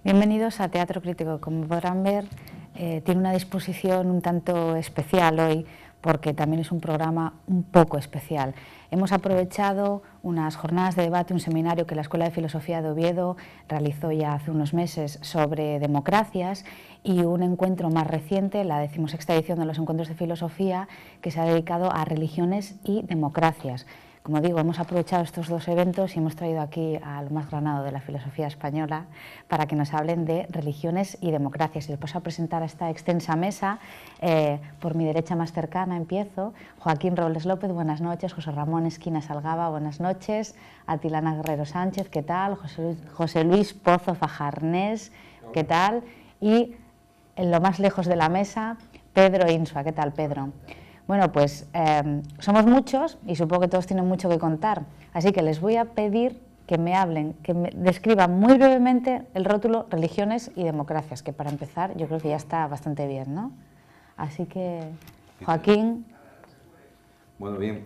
Bienvenidos a Teatro Crítico. Como podrán ver, tiene una disposición un tanto especial hoy, porque también es un programa un poco especial. Hemos aprovechado unas jornadas de debate, un seminario que la Escuela de Filosofía de Oviedo realizó ya hace unos meses sobre democracias, y un encuentro más reciente, la 16ª edición de los Encuentros de Filosofía, que se ha dedicado a religiones y democracias. Como digo, hemos aprovechado estos dos eventos y hemos traído aquí al más granado de la filosofía española para que nos hablen de religiones y democracias. Y les paso a presentar a esta extensa mesa. Por mi derecha más cercana empiezo. Joaquín Robles López, buenas noches. José Ramón Esquina Salgaba, buenas noches. Atilana Guerrero Sánchez, ¿qué tal? José Luis Pozo Fajarnés, ¿qué tal? Y en lo más lejos de la mesa, Pedro Insua, ¿qué tal, Pedro? Bueno, pues somos muchos y supongo que todos tienen mucho que contar, así que les voy a pedir que me hablen, que me describan muy brevemente el rótulo religiones y democracias, que para empezar yo creo que ya está bastante bien, ¿no? Así que, Joaquín. Bueno, bien,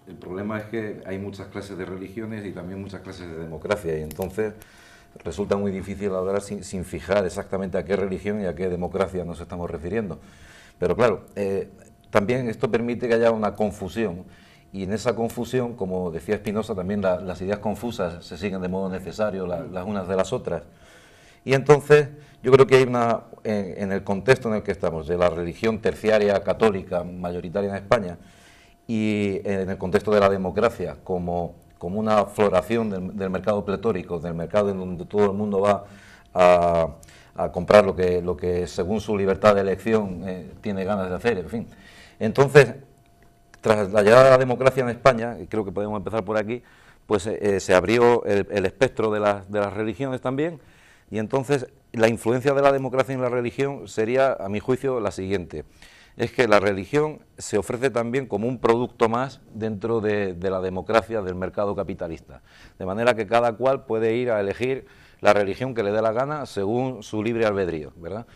el problema es que hay muchas clases de religiones y también muchas clases de democracia, y entonces resulta muy difícil hablar sin fijar exactamente a qué religión y a qué democracia nos estamos refiriendo. Pero claro, también esto permite que haya una confusión, y en esa confusión, como decía Spinoza, también las ideas confusas se siguen de modo necesario las unas de las otras. Y entonces yo creo que hay en el contexto en el que estamos, de la religión terciaria católica mayoritaria en España, y en el contexto de la democracia como una floración del mercado pletórico, del mercado en donde todo el mundo va a comprar lo que según su libertad de elección tiene ganas de hacer, en fin. Entonces, tras la llegada de la democracia en España, y creo que podemos empezar por aquí, pues se abrió el espectro de las religiones también, y entonces la influencia de la democracia en la religión sería, a mi juicio, la siguiente: es que la religión se ofrece también como un producto más dentro de la democracia del mercado capitalista, de manera que cada cual puede ir a elegir la religión que le dé la gana según su libre albedrío, ¿verdad?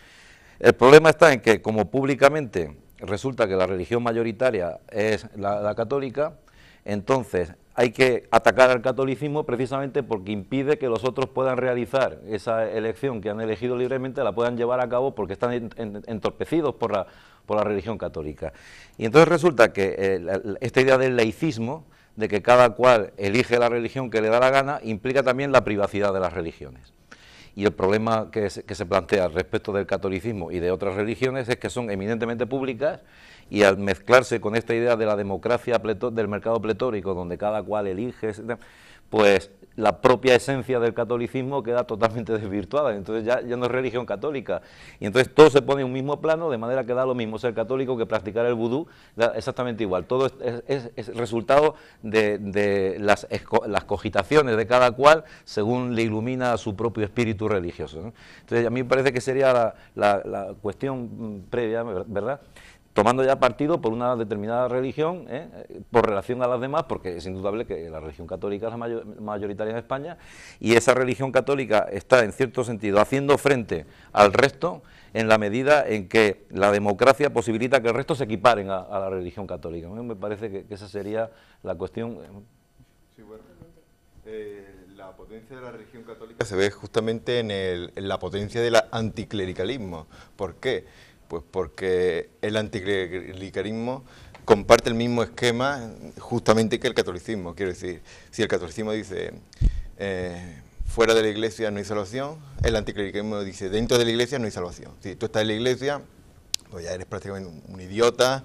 El problema está en que, como públicamente resulta que la religión mayoritaria es la católica, entonces hay que atacar al catolicismo precisamente porque impide que los otros puedan realizar esa elección que han elegido libremente, la puedan llevar a cabo porque están entorpecidos por la religión católica. Y entonces resulta que esta idea del laicismo, de que cada cual elige la religión que le da la gana, implica también la privacidad de las religiones. Y el problema que se plantea respecto del catolicismo y de otras religiones es que son eminentemente públicas, y al mezclarse con esta idea de la democracia del mercado pletórico, donde cada cual elige, pues la propia esencia del catolicismo queda totalmente desvirtuada. Entonces ya no es religión católica, y entonces todo se pone en un mismo plano, de manera que da lo mismo ser católico que practicar el vudú, da exactamente igual. Todo es resultado de las cogitaciones de cada cual según le ilumina su propio espíritu religioso, ¿no? Entonces a mí me parece que sería la cuestión previa, ¿verdad?, tomando ya partido por una determinada religión, por relación a las demás, porque es indudable que la religión católica es la mayoritaria en España, y esa religión católica está, en cierto sentido, haciendo frente al resto en la medida en que la democracia posibilita que el resto se equiparen a la religión católica. Me parece que esa sería la cuestión. Sí, bueno. La potencia de la religión católica se ve justamente en la potencia del anticlericalismo. ¿Por qué? Pues porque el anticlericalismo comparte el mismo esquema justamente que el catolicismo. Quiero decir, si el catolicismo dice fuera de la iglesia no hay salvación, el anticlericalismo dice dentro de la iglesia no hay salvación. Si tú estás en la iglesia, pues ya eres prácticamente un idiota,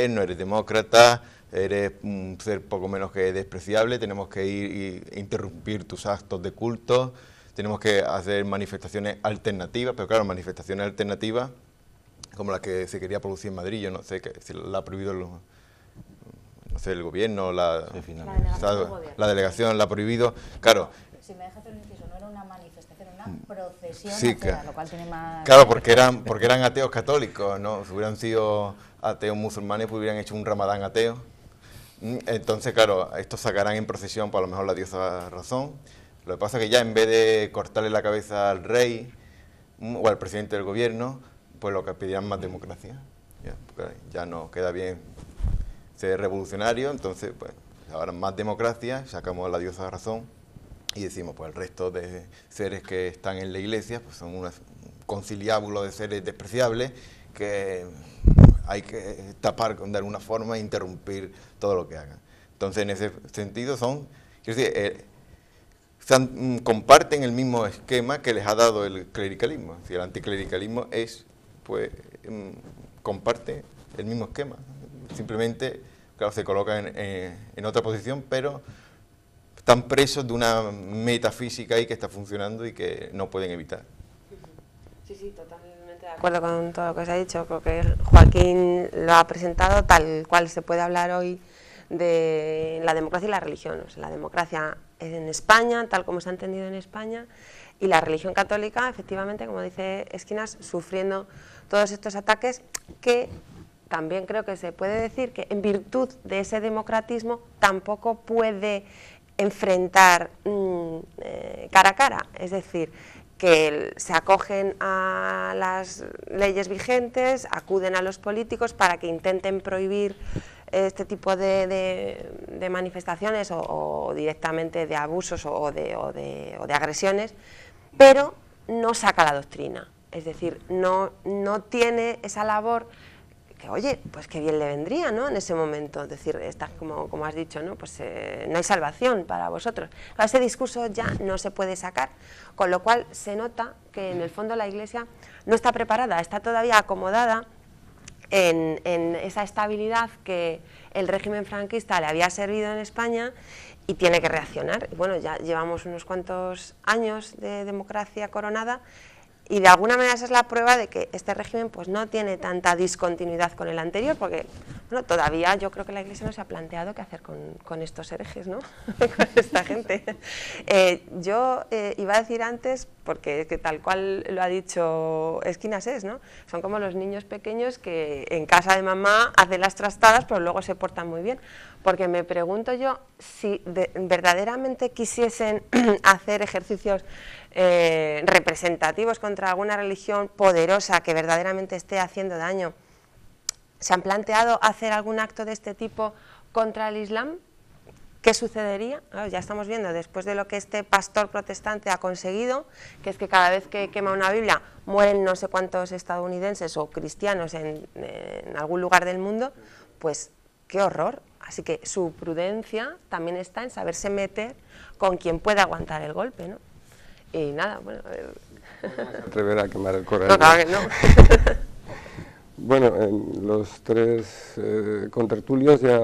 no eres demócrata, eres un ser poco menos que despreciable, tenemos que ir e interrumpir tus actos de culto, tenemos que hacer manifestaciones alternativas, pero claro, manifestaciones alternativas como la que se quería producir en Madrid, yo no sé, que si la ha prohibido el gobierno, la delegación la ha prohibido, claro. Si me dejas hacer un inciso, no era una manifestación, era una procesión, sí, atea, lo cual tiene más... Claro, porque eran ateos católicos, ¿no? Si hubieran sido ateos musulmanes, pues hubieran hecho un ramadán ateo. Entonces, claro, estos sacarán en procesión, por lo mejor la diosa razón. Lo que pasa es que ya en vez de cortarle la cabeza al rey o al presidente del gobierno, pues lo que pedirán más democracia. Ya no queda bien ser revolucionario, entonces pues ahora más democracia, sacamos a la diosa razón y decimos, pues el resto de seres que están en la Iglesia pues son un conciliábulo de seres despreciables que hay que tapar de alguna forma e interrumpir todo lo que hagan. Entonces, en ese sentido quiero decir, comparten el mismo esquema que les ha dado el clericalismo. Es decir, el anticlericalismo comparte el mismo esquema. Simplemente, claro, se colocan en otra posición, pero están presos de una metafísica ahí que está funcionando y que no pueden evitar. Sí, sí, totalmente de acuerdo con todo lo que se ha dicho. Creo que Joaquín lo ha presentado tal cual se puede hablar hoy de la democracia y la religión. O sea, la democracia en España, tal como se ha entendido en España, y la religión católica, efectivamente, como dice Esquinas, sufriendo todos estos ataques que también creo que se puede decir que en virtud de ese democratismo tampoco puede enfrentar cara a cara, es decir, que se acogen a las leyes vigentes, acuden a los políticos para que intenten prohibir este tipo de manifestaciones o directamente de abusos o de agresiones, pero no saca la doctrina, es decir, no tiene esa labor que, oye, pues qué bien le vendría, ¿no?, en ese momento, es decir, como has dicho, ¿no?, pues no hay salvación para vosotros. Ese discurso ya no se puede sacar, con lo cual se nota que en el fondo la Iglesia no está preparada, está todavía acomodada en esa estabilidad que el régimen franquista le había servido en España y tiene que reaccionar. Y bueno, ya llevamos unos cuantos años de democracia coronada y de alguna manera esa es la prueba de que este régimen pues no tiene tanta discontinuidad con el anterior, porque bueno, todavía yo creo que la Iglesia no se ha planteado qué hacer con estos herejes, ¿no? Con esta gente. Yo iba a decir antes, porque es que tal cual lo ha dicho Esquinas ¿no? Son como los niños pequeños que en casa de mamá hacen las trastadas, pero luego se portan muy bien. Porque me pregunto yo si verdaderamente quisiesen hacer ejercicios representativos contra alguna religión poderosa que verdaderamente esté haciendo daño. ¿Se han planteado hacer algún acto de este tipo contra el Islam? ¿Qué sucedería? Claro, ya estamos viendo, después de lo que este pastor protestante ha conseguido, que es que cada vez que quema una Biblia mueren no sé cuántos estadounidenses o cristianos en algún lugar del mundo, pues qué horror. Así que su prudencia también está en saberse meter con quien pueda aguantar el golpe, ¿no? Y nada, bueno, a ver. Atrever a quemar el Corán. No, claro que no. Bueno, los tres contertulios ya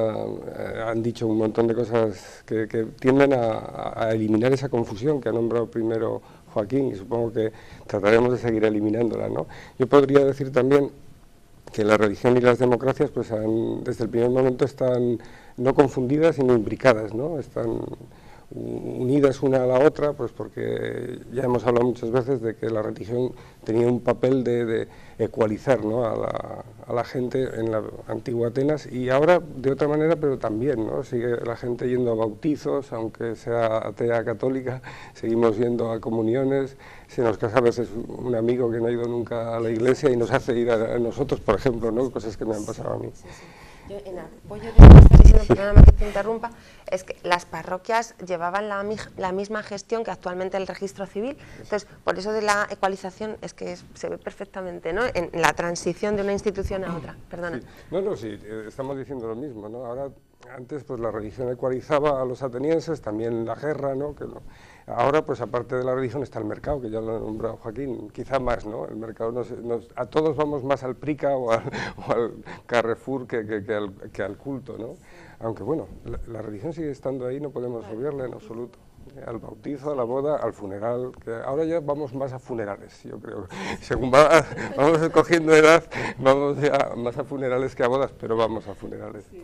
han dicho un montón de cosas que tienden a eliminar esa confusión que ha nombrado primero Joaquín, y supongo que trataremos de seguir eliminándola, ¿no? Yo podría decir también que la religión y las democracias, pues desde el primer momento están no confundidas, sino imbricadas, ¿no? Están unidas una a la otra, pues porque ya hemos hablado muchas veces de que la religión tenía un papel de ecualizar, ¿no?, a la gente en la antigua Atenas, y ahora de otra manera, pero también, ¿no? Sigue la gente yendo a bautizos, aunque sea atea católica, seguimos yendo a comuniones, se nos casa a veces un amigo que no ha ido nunca a la iglesia y nos hace ir a nosotros, por ejemplo, ¿no?, cosas que me han pasado a mí. Sí, sí. Yo, en apoyo de lo que estás diciendo, perdóname que te interrumpa, es que las parroquias llevaban la misma gestión que actualmente el registro civil. Entonces, por eso de la ecualización es que se ve perfectamente, ¿no?, en la transición de una institución a otra. Perdona. Sí. Sí, estamos diciendo lo mismo, ¿no? Ahora, antes pues la religión ecualizaba a los atenienses, también la guerra, ¿no? Ahora, pues aparte de la religión está el mercado, que ya lo ha nombrado Joaquín, quizá más, ¿no? El mercado a todos vamos más al Prica o al Carrefour que al culto, ¿no? Aunque bueno, la religión sigue estando ahí, no podemos obviarla en absoluto. Al bautizo, a la boda, al funeral, que ahora ya vamos más a funerales, yo creo. Según vamos escogiendo edad, vamos ya más a funerales que a bodas, pero vamos a funerales. Sí.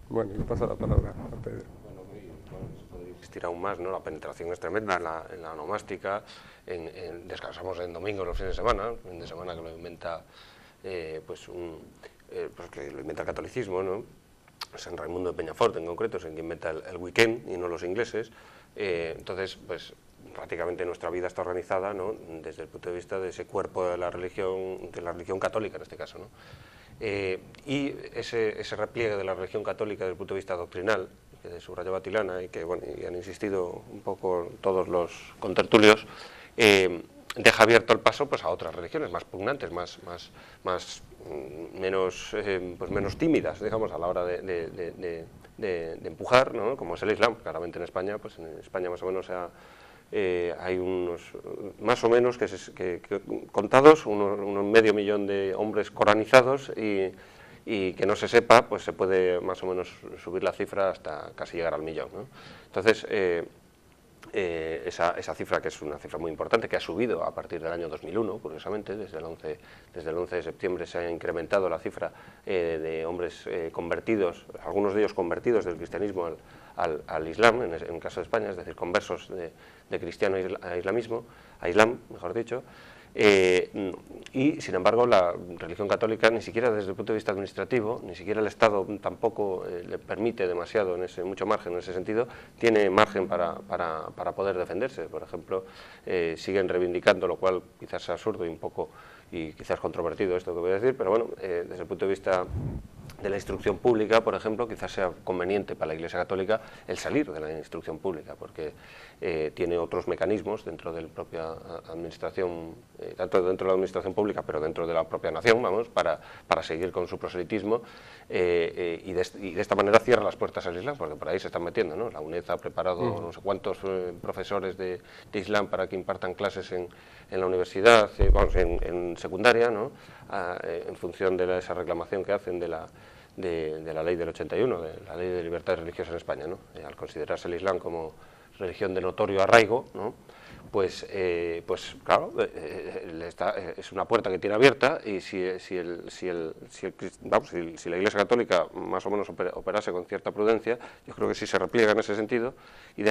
Bueno, le paso la palabra a Pedro. Existir aún más, ¿no? La penetración es tremenda en la onomástica, descansamos en domingo los fines de semana, fin de semana que lo inventa pues que lo inventa el catolicismo, ¿no? San Raimundo de Peñafort en concreto es el que inventa el weekend y no los ingleses. Entonces, pues prácticamente nuestra vida está organizada, ¿no?, desde el punto de vista de ese cuerpo de la religión católica en este caso, ¿no? Y ese repliegue de la religión católica desde el punto de vista doctrinal, que subrayaba Tilana y que bueno, y han insistido un poco todos los contertulios, deja abierto el paso pues, a otras religiones más pugnantes, menos tímidas, digamos, a la hora de empujar, ¿no? Como es el Islam. Claramente en España, pues en España más o menos hay unos, más o menos, contados, unos medio millón de hombres coranizados y que no se sepa, pues se puede más o menos subir la cifra hasta casi llegar al millón, ¿no? Entonces, esa cifra, que es una cifra muy importante, que ha subido a partir del año 2001, curiosamente, desde el 11 de septiembre se ha incrementado la cifra de hombres convertidos, algunos de ellos convertidos del cristianismo al Islam, en el caso de España, es decir, conversos de cristiano a Islam, mejor dicho. Y sin embargo la religión católica, ni siquiera desde el punto de vista administrativo, ni siquiera el Estado tampoco le permite demasiado, mucho margen en ese sentido, tiene margen para poder defenderse. Por ejemplo, siguen reivindicando, lo cual quizás sea absurdo y quizás controvertido esto que voy a decir, pero bueno, desde el punto de vista de la instrucción pública, por ejemplo, quizás sea conveniente para la Iglesia Católica el salir de la instrucción pública, porque tiene otros mecanismos dentro de la propia administración, tanto dentro de la administración pública, pero dentro de la propia nación, vamos, para seguir con su proselitismo, y de esta manera cierra las puertas al Islam, porque por ahí se están metiendo, ¿no? La UNED ha preparado no sé cuántos profesores de Islam para que impartan clases en la universidad, en secundaria, ¿no? En función de esa reclamación que hacen de la ley del 81, de la ley de libertades religiosas en España, ¿no? Al considerarse el Islam como religión de notorio arraigo, ¿no? Pues claro, es una puerta que tiene abierta, y si la Iglesia Católica más o menos operase con cierta prudencia, yo creo que si se repliega en ese sentido y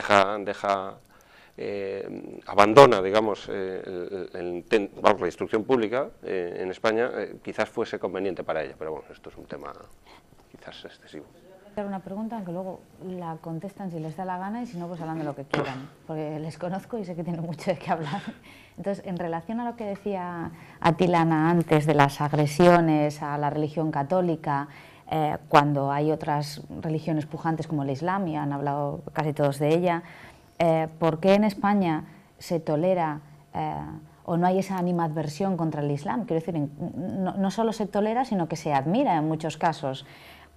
abandona, digamos, la instrucción pública en España, quizás fuese conveniente para ella, pero bueno, esto es un tema quizás excesivo. Hacer una pregunta, aunque luego la contestan si les da la gana, y si no, pues hablan de lo que quieran, porque les conozco y sé que tienen mucho de qué hablar. Entonces, en relación a lo que decía Tilana antes de las agresiones a la religión católica, cuando hay otras religiones pujantes como el Islam, y han hablado casi todos de ella, ¿por qué en España se tolera o no hay esa animadversión contra el Islam? Quiero decir, no solo se tolera, sino que se admira en muchos casos,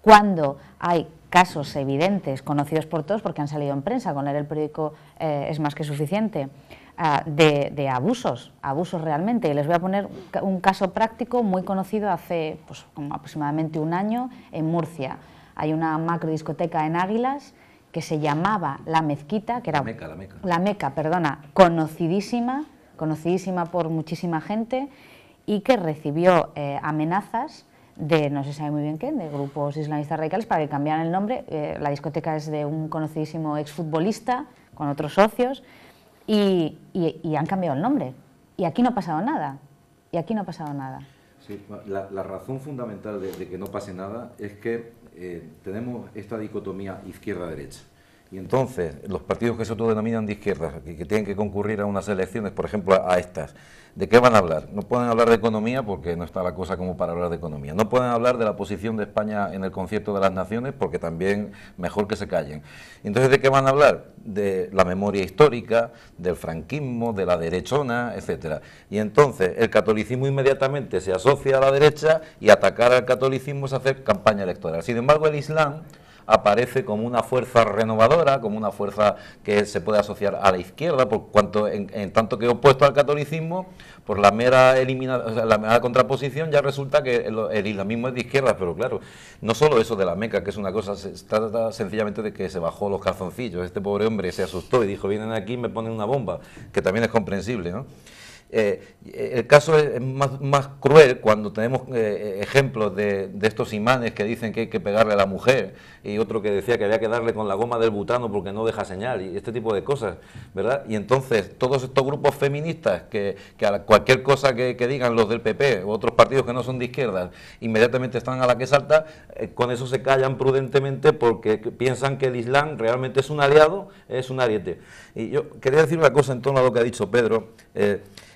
cuando hay casos evidentes, conocidos por todos porque han salido en prensa, con leer el periódico es más que suficiente, de abusos realmente. Y les voy a poner un caso práctico muy conocido hace pues, como aproximadamente un año en Murcia. Hay una macrodiscoteca en Águilas que se llamaba La Mezquita, que era La Meca, conocidísima por muchísima gente, y que recibió amenazas de, no se sabe muy bien qué, de grupos islamistas radicales para que cambiaran el nombre. La discoteca es de un conocidísimo exfutbolista con otros socios, y han cambiado el nombre. Y aquí no ha pasado nada. Sí, la razón fundamental de que no pase nada es que tenemos esta dicotomía izquierda-derecha. Y entonces, los partidos que se autodenominan de izquierda, que tienen que concurrir a unas elecciones, por ejemplo, a estas, ¿de qué van a hablar? No pueden hablar de economía porque no está la cosa como para hablar de economía. No pueden hablar de la posición de España en el concierto de las naciones porque también mejor que se callen. Entonces, ¿de qué van a hablar? De la memoria histórica, del franquismo, de la derechona, etcétera. Y entonces, el catolicismo inmediatamente se asocia a la derecha, y atacar al catolicismo es hacer campaña electoral. Sin embargo, el Islam aparece como una fuerza renovadora, como una fuerza que se puede asociar a la izquierda, por cuanto en tanto que opuesto al catolicismo, por la mera contraposición ya resulta que el islamismo es de izquierda. Pero claro, no solo eso de la Meca, que es una cosa, se trata sencillamente de que se bajó los calzoncillos, este pobre hombre se asustó y dijo, vienen aquí y me ponen una bomba, que también es comprensible, ¿no? El caso es más cruel cuando tenemos ejemplos de estos imanes que dicen que hay que pegarle a la mujer, y otro que decía que había que darle con la goma del butano porque no deja señal, y este tipo de cosas, ¿verdad? Y entonces todos estos grupos feministas que a cualquier cosa que digan los del PP u otros partidos que no son de izquierdas, inmediatamente están a la que salta, con eso se callan prudentemente porque piensan que el Islam realmente es un aliado, es un ariete. Y yo quería decir una cosa en torno a lo que ha dicho Pedro,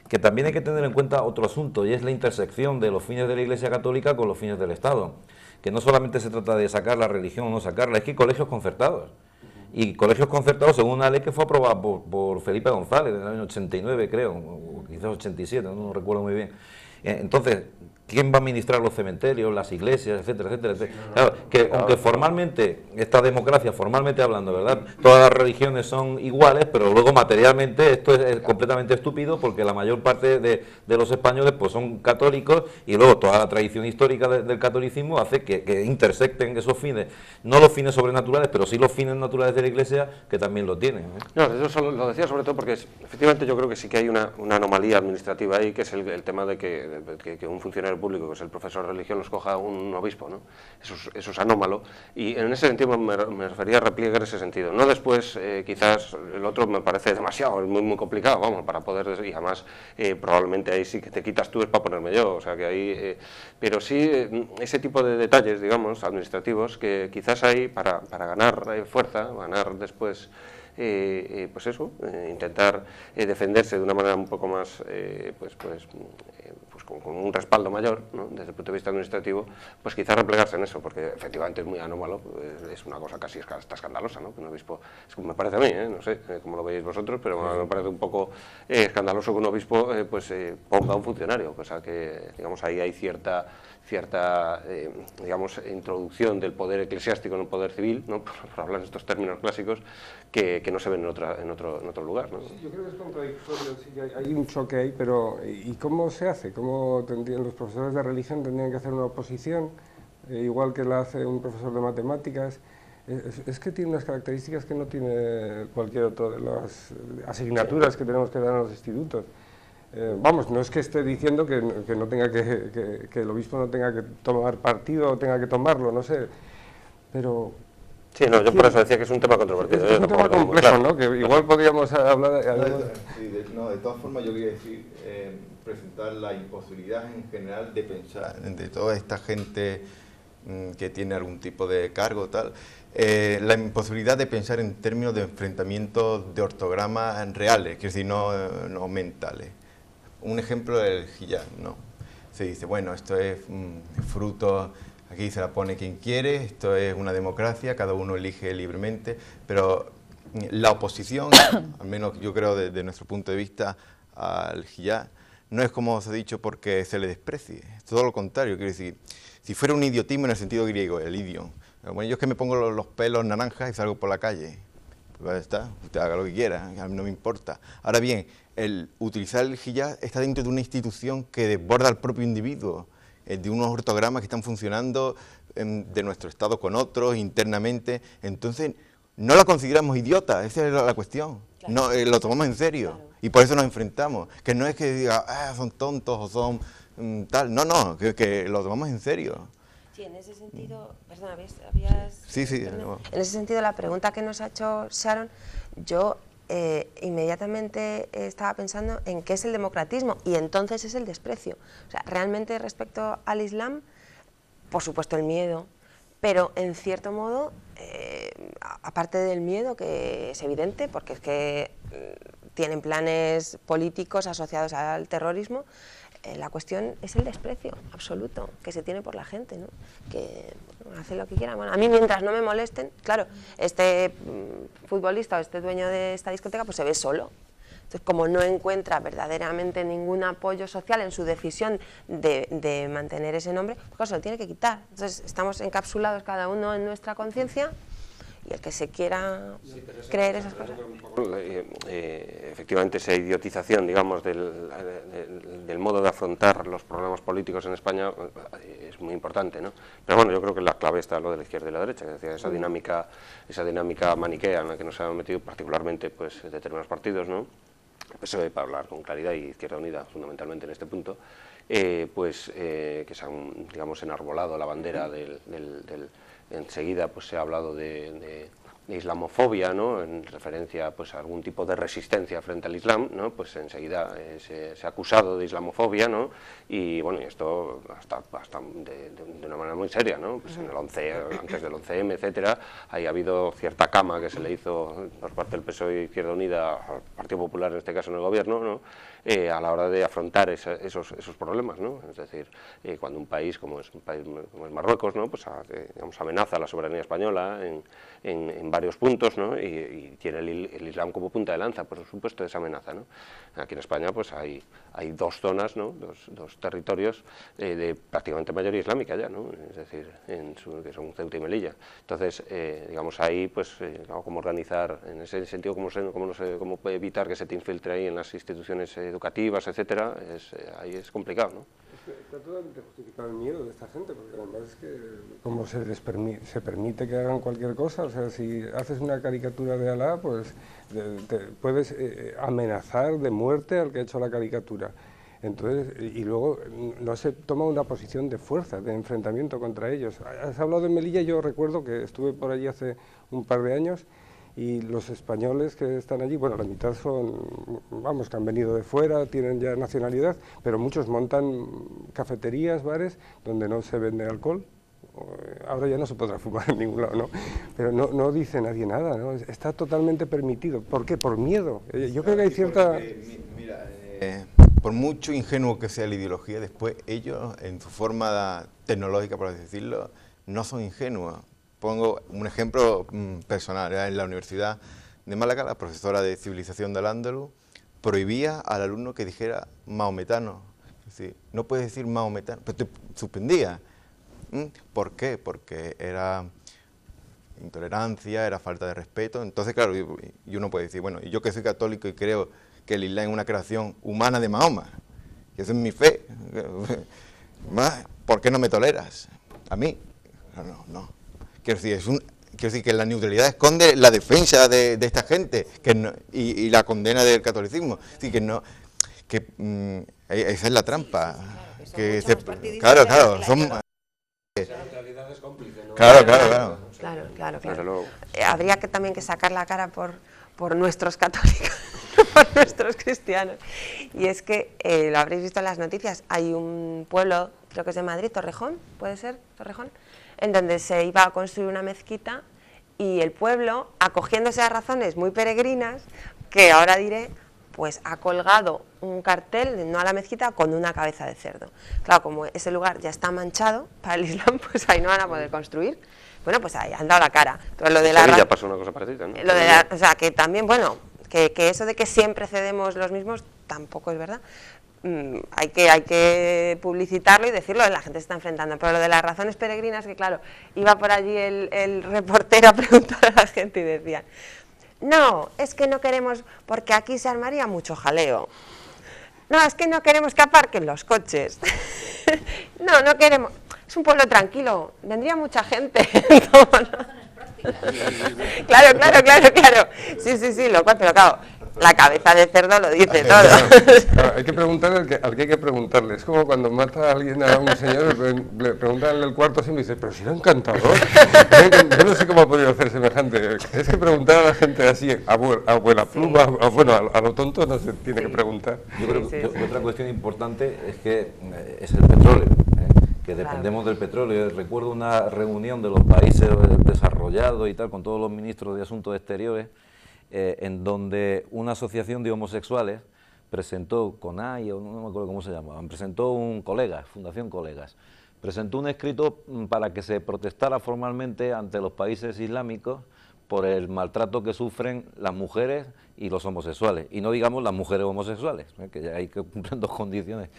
que también hay que tener en cuenta otro asunto, y es la intersección de los fines de la Iglesia Católica con los fines del Estado, que no solamente se trata de sacar la religión o no sacarla, es que hay colegios concertados. y colegios concertados según una ley que fue aprobada por Felipe González en el año 89, creo, o quizás 87, no recuerdo muy bien. Entonces, ¿quién va a administrar los cementerios, las iglesias, etcétera, etcétera? Claro, que aunque formalmente, esta democracia, formalmente hablando, ¿verdad?, todas las religiones son iguales, pero luego materialmente esto es completamente estúpido, porque la mayor parte de los españoles pues son católicos, y luego toda la tradición histórica del catolicismo hace que intersecten esos fines, no los fines sobrenaturales, pero sí los fines naturales de la Iglesia, que también lo tienen, ¿eh? No, eso lo decía sobre todo porque efectivamente yo creo que sí que hay una anomalía administrativa ahí, que es el tema de que un funcionario público, que es el profesor de religión, los coja un obispo, ¿no? Eso es anómalo, y en ese sentido me refería a repliegue en ese sentido. No después, quizás el otro me parece demasiado, es muy complicado, vamos, para poder, y además probablemente ahí sí que te quitas tú es para ponerme yo, o sea que ahí, pero sí ese tipo de detalles, digamos, administrativos, que quizás hay para ganar fuerza, ganar después, pues eso, intentar defenderse de una manera un poco más, pues con un respaldo mayor, ¿no?, desde el punto de vista administrativo, pues quizás replegarse en eso, porque efectivamente es muy anómalo, es una cosa casi hasta escandalosa, ¿no?, que un obispo, me parece a mí, no sé cómo lo veis vosotros, pero me parece un poco escandaloso que un obispo ponga a un funcionario, cosa que, digamos, ahí hay cierta digamos, introducción del poder eclesiástico en el poder civil, ¿no?, por hablar en estos términos clásicos, que no se ven en otro lugar, ¿no? Sí, yo creo que es contradictorio, sí que hay un choque ahí, pero ¿y cómo se hace? ¿Cómo los profesores de religión tendrían que hacer una oposición, igual que la hace un profesor de matemáticas? Es que tiene unas características que no tiene cualquier otra de las asignaturas que tenemos que dar en los institutos. Vamos, no es que esté diciendo que no tenga que el obispo no tenga que tomar partido o tenga que tomarlo, no sé, pero... Sí, no, yo por eso decía que es un tema controvertido. Es un tema complejo, ¿no?, que igual podríamos hablar... De todas formas yo quería decir, presentar la imposibilidad en general de pensar, de toda esta gente que tiene algún tipo de cargo tal, la imposibilidad de pensar en términos de enfrentamientos de ortogramas reales, es decir, no mentales. Un ejemplo del hijab, ¿no? Se dice, bueno, esto es fruto... Aquí se la pone quien quiere, esto es una democracia, cada uno elige libremente, pero la oposición, al menos yo creo desde nuestro punto de vista al hijab, no es como os he dicho porque se le desprecie, es todo lo contrario, quiero decir, si fuera un idiotismo en el sentido griego, el idiom, bueno, yo es que me pongo los pelos naranjas y salgo por la calle, pues ya está, usted haga lo que quiera, a mí no me importa. Ahora bien, el utilizar el hijab está dentro de una institución que desborda al propio individuo, de unos ortogramas que están funcionando de nuestro Estado con otros, internamente, entonces no la consideramos idiota, esa es la cuestión, claro. No, lo tomamos en serio, claro. Y por eso nos enfrentamos, que no es que diga, son tontos o son tal, no, que lo tomamos en serio. Sí, en ese sentido, perdona, ¿habías...? Sí. No. En ese sentido, la pregunta que nos ha hecho Sharon, yo... inmediatamente estaba pensando en qué es el democratismo y entonces es el desprecio. O sea, realmente respecto al Islam, por supuesto el miedo, pero en cierto modo, aparte del miedo, que es evidente, porque es que tienen planes políticos asociados al terrorismo, la cuestión es el desprecio absoluto que se tiene por la gente, ¿no? Que bueno, hace lo que quiera. Bueno, a mí mientras no me molesten, claro, este futbolista o este dueño de esta discoteca pues se ve solo. Entonces, como no encuentra verdaderamente ningún apoyo social en su decisión de mantener ese nombre, pues claro, se lo tiene que quitar. Entonces, estamos encapsulados cada uno en nuestra conciencia, y el que se quiera creer esas cosas. Efectivamente, esa idiotización, digamos, del modo de afrontar los problemas políticos en España es muy importante, ¿no? Pero bueno, yo creo que la clave está lo de la izquierda y la derecha, es decir, esa dinámica maniquea en la que nos han metido particularmente pues, determinados partidos, ¿no? PSOE, para hablar con claridad, y Izquierda Unida fundamentalmente en este punto, que se han, digamos, enarbolado la bandera enseguida pues se ha hablado de islamofobia, ¿no?, en referencia pues, a algún tipo de resistencia frente al Islam, ¿no?, pues enseguida se ha acusado de islamofobia, ¿no?, y bueno, y esto hasta de una manera muy seria, ¿no?, pues en el 11, antes del 11M, etcétera, ahí ha habido cierta cama que se le hizo por parte del PSOE y Izquierda Unida al Partido Popular, en este caso en el gobierno, ¿no?, a la hora de afrontar esos problemas, ¿no? Es decir, cuando un país como es Marruecos, ¿no?, pues digamos, amenaza la soberanía española en varios puntos, ¿no? y tiene el Islam como punta de lanza, por supuesto, de esa amenaza, ¿no? Aquí en España pues hay dos zonas, ¿no? dos territorios de prácticamente mayoría islámica ya, ¿no? Es decir, que son Ceuta y Melilla. Entonces, digamos, ahí pues cómo organizar, en ese sentido, cómo evitar que se te infiltre ahí en las instituciones educativas, etcétera, ahí es complicado, ¿no? Está totalmente justificado el miedo de esta gente, porque además es que como se permite que hagan cualquier cosa, o sea, si haces una caricatura de Alá, pues te puedes amenazar de muerte al que ha hecho la caricatura. Entonces, y luego no se toma una posición de fuerza, de enfrentamiento contra ellos. Has hablado de Melilla, yo recuerdo que estuve por allí hace un par de años, y los españoles que están allí, bueno, la mitad son, vamos, que han venido de fuera, tienen ya nacionalidad, pero muchos montan cafeterías, bares, donde no se vende alcohol. Ahora ya no se podrá fumar en ningún lado, ¿no? Pero no dice nadie nada, ¿no? Está totalmente permitido. ¿Por qué? Por miedo. Yo creo que hay cierta... Mira, por mucho ingenuo que sea la ideología, después ellos, en su forma tecnológica, por así decirlo, no son ingenuos. Pongo un ejemplo personal. En la Universidad de Málaga, la profesora de Civilización de Al-Ándalus prohibía al alumno que dijera maometano. Es decir, no puedes decir maometano, pero te suspendía. ¿Por qué? Porque era intolerancia, era falta de respeto. Entonces, claro, y uno puede decir, bueno, y yo que soy católico y creo que el Islam es una creación humana de Mahoma, y esa es mi fe, ¿por qué no me toleras? ¿A mí? No. Quiero decir que la neutralidad esconde la defensa de esta gente y la condena del catolicismo. Es decir, esa es la trampa. Claro, son... Claro. Habría que también que sacar la cara por nuestros católicos, por nuestros cristianos. Y es que, lo habréis visto en las noticias, hay un pueblo, creo que es de Madrid, Torrejón, ¿puede ser? Torrejón, en donde se iba a construir una mezquita y el pueblo, acogiéndose a razones muy peregrinas, que ahora diré, pues ha colgado un cartel de no a la mezquita con una cabeza de cerdo. Claro, como ese lugar ya está manchado para el Islam, pues ahí no van a poder construir. Bueno, pues ahí han dado la cara. Pero lo de ya pasó una cosa parecida, ¿no? O sea, que también, bueno, que eso de que siempre cedemos los mismos tampoco es verdad. Hay que publicitarlo y decirlo, la gente se está enfrentando, pero lo de las razones peregrinas, que claro, iba por allí el reportero a preguntar a la gente y decían, no, es que no queremos, porque aquí se armaría mucho jaleo, no, es que no queremos que aparquen los coches, no queremos, es un pueblo tranquilo, vendría mucha gente. Claro, sí, lo cual, pero claro, la cabeza de cerdo lo dice todo. Claro, hay que preguntarle al que hay que preguntarle. Es como cuando mata a alguien, a un señor, le preguntan en el cuarto y me dice, pero si era encantador. Yo no sé cómo ha podido hacer semejante. Es que preguntar a la gente así, abuela pluma, bueno, a lo tonto no se tiene que preguntar. Yo creo que otra cuestión importante es que es el petróleo. Que dependemos del petróleo. Recuerdo una reunión de los países desarrollados y tal, con todos los ministros de Asuntos Exteriores, en donde una asociación de homosexuales presentó, CONAI, o no me acuerdo cómo se llamaban, presentó un Colegas, Fundación Colegas, presentó un escrito para que se protestara formalmente ante los países islámicos por el maltrato que sufren las mujeres y los homosexuales, y no digamos las mujeres homosexuales, que ya hay que cumplir dos condiciones.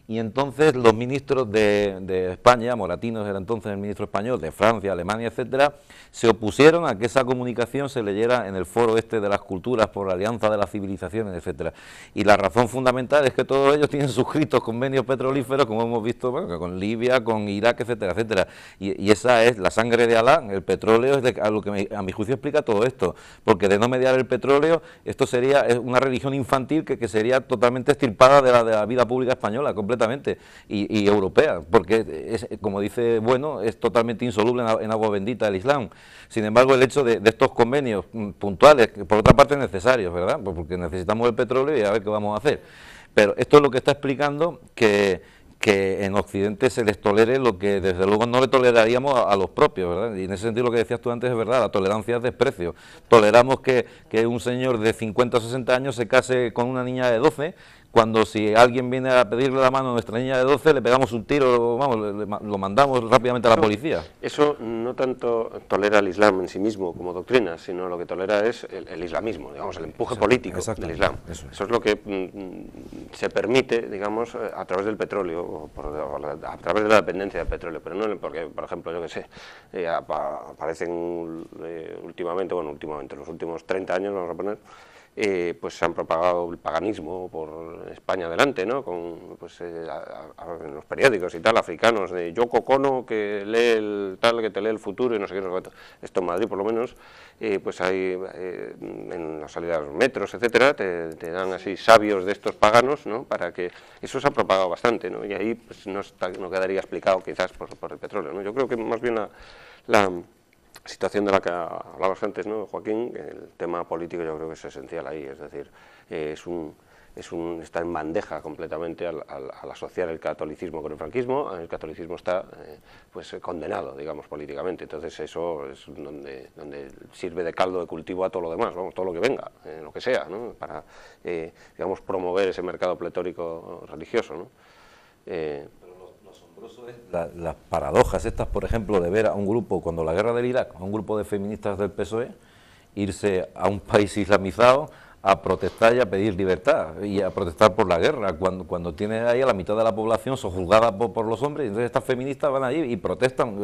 Y entonces los ministros de España, Moratinos era entonces el ministro español, de Francia, Alemania, etcétera, se opusieron a que esa comunicación se leyera en el foro este de las culturas por la Alianza de las Civilizaciones, etcétera. Y la razón fundamental es que todos ellos tienen suscritos convenios petrolíferos, como hemos visto, bueno, con Libia, con Irak, etcétera, etcétera. Y esa es la sangre de Alá, el petróleo es a lo que a mi juicio explica todo esto, porque de no mediar el petróleo, esto sería una religión infantil que sería totalmente extirpada de la vida pública española, completamente, y europea, porque es, como dice Bueno, es totalmente insoluble en agua bendita el Islam. Sin embargo, el hecho de estos convenios puntuales, que por otra parte necesarios, ¿verdad? Porque necesitamos el petróleo y a ver qué vamos a hacer. Pero esto es lo que está explicando que en Occidente se les tolere lo que desde luego no le toleraríamos a los propios, ¿verdad? Y en ese sentido lo que decías tú antes es verdad, la tolerancia es desprecio. Toleramos que un señor de 50 o 60 años se case con una niña de 12, cuando si alguien viene a pedirle la mano a nuestra niña de 12, le pegamos un tiro, vamos, lo mandamos rápidamente a la policía. Eso no tanto tolera el Islam en sí mismo como doctrina, sino lo que tolera es el islamismo, digamos, el empuje político del Islam. Eso es lo que se permite, digamos, a través del petróleo, a través de la dependencia del petróleo, pero no porque, por ejemplo, yo que sé, aparecen últimamente, en los últimos 30 años, vamos a poner, pues se han propagado el paganismo por España adelante, ¿no? Con, pues, en los periódicos y tal, africanos, de Yoko Kono que lee el tal, que te lee el futuro y no sé qué, no sé cuánto. Esto en Madrid, por lo menos, pues hay en la salida de los metros, etcétera, te dan así sabios de estos paganos, ¿no? Para que eso se ha propagado bastante, ¿no? Y ahí pues, no quedaría explicado quizás por el petróleo, ¿no? Yo creo que más bien la situación de la que hablabas antes, ¿no, Joaquín? El tema político yo creo que es esencial ahí, es decir, está en bandeja completamente al asociar el catolicismo con el franquismo. El catolicismo está pues condenado, digamos, políticamente, entonces eso es donde sirve de caldo de cultivo a todo lo demás, vamos, todo lo que venga, lo que sea, ¿no? Para, digamos, promover ese mercado pletórico religioso, ¿no? Las paradojas estas, por ejemplo, de ver a un grupo, cuando la guerra del Irak, a un grupo de feministas del PSOE, irse a un país islamizado a protestar y a pedir libertad, y a protestar por la guerra, cuando tiene ahí a la mitad de la población sojuzgada por los hombres, y entonces estas feministas van allí y protestan,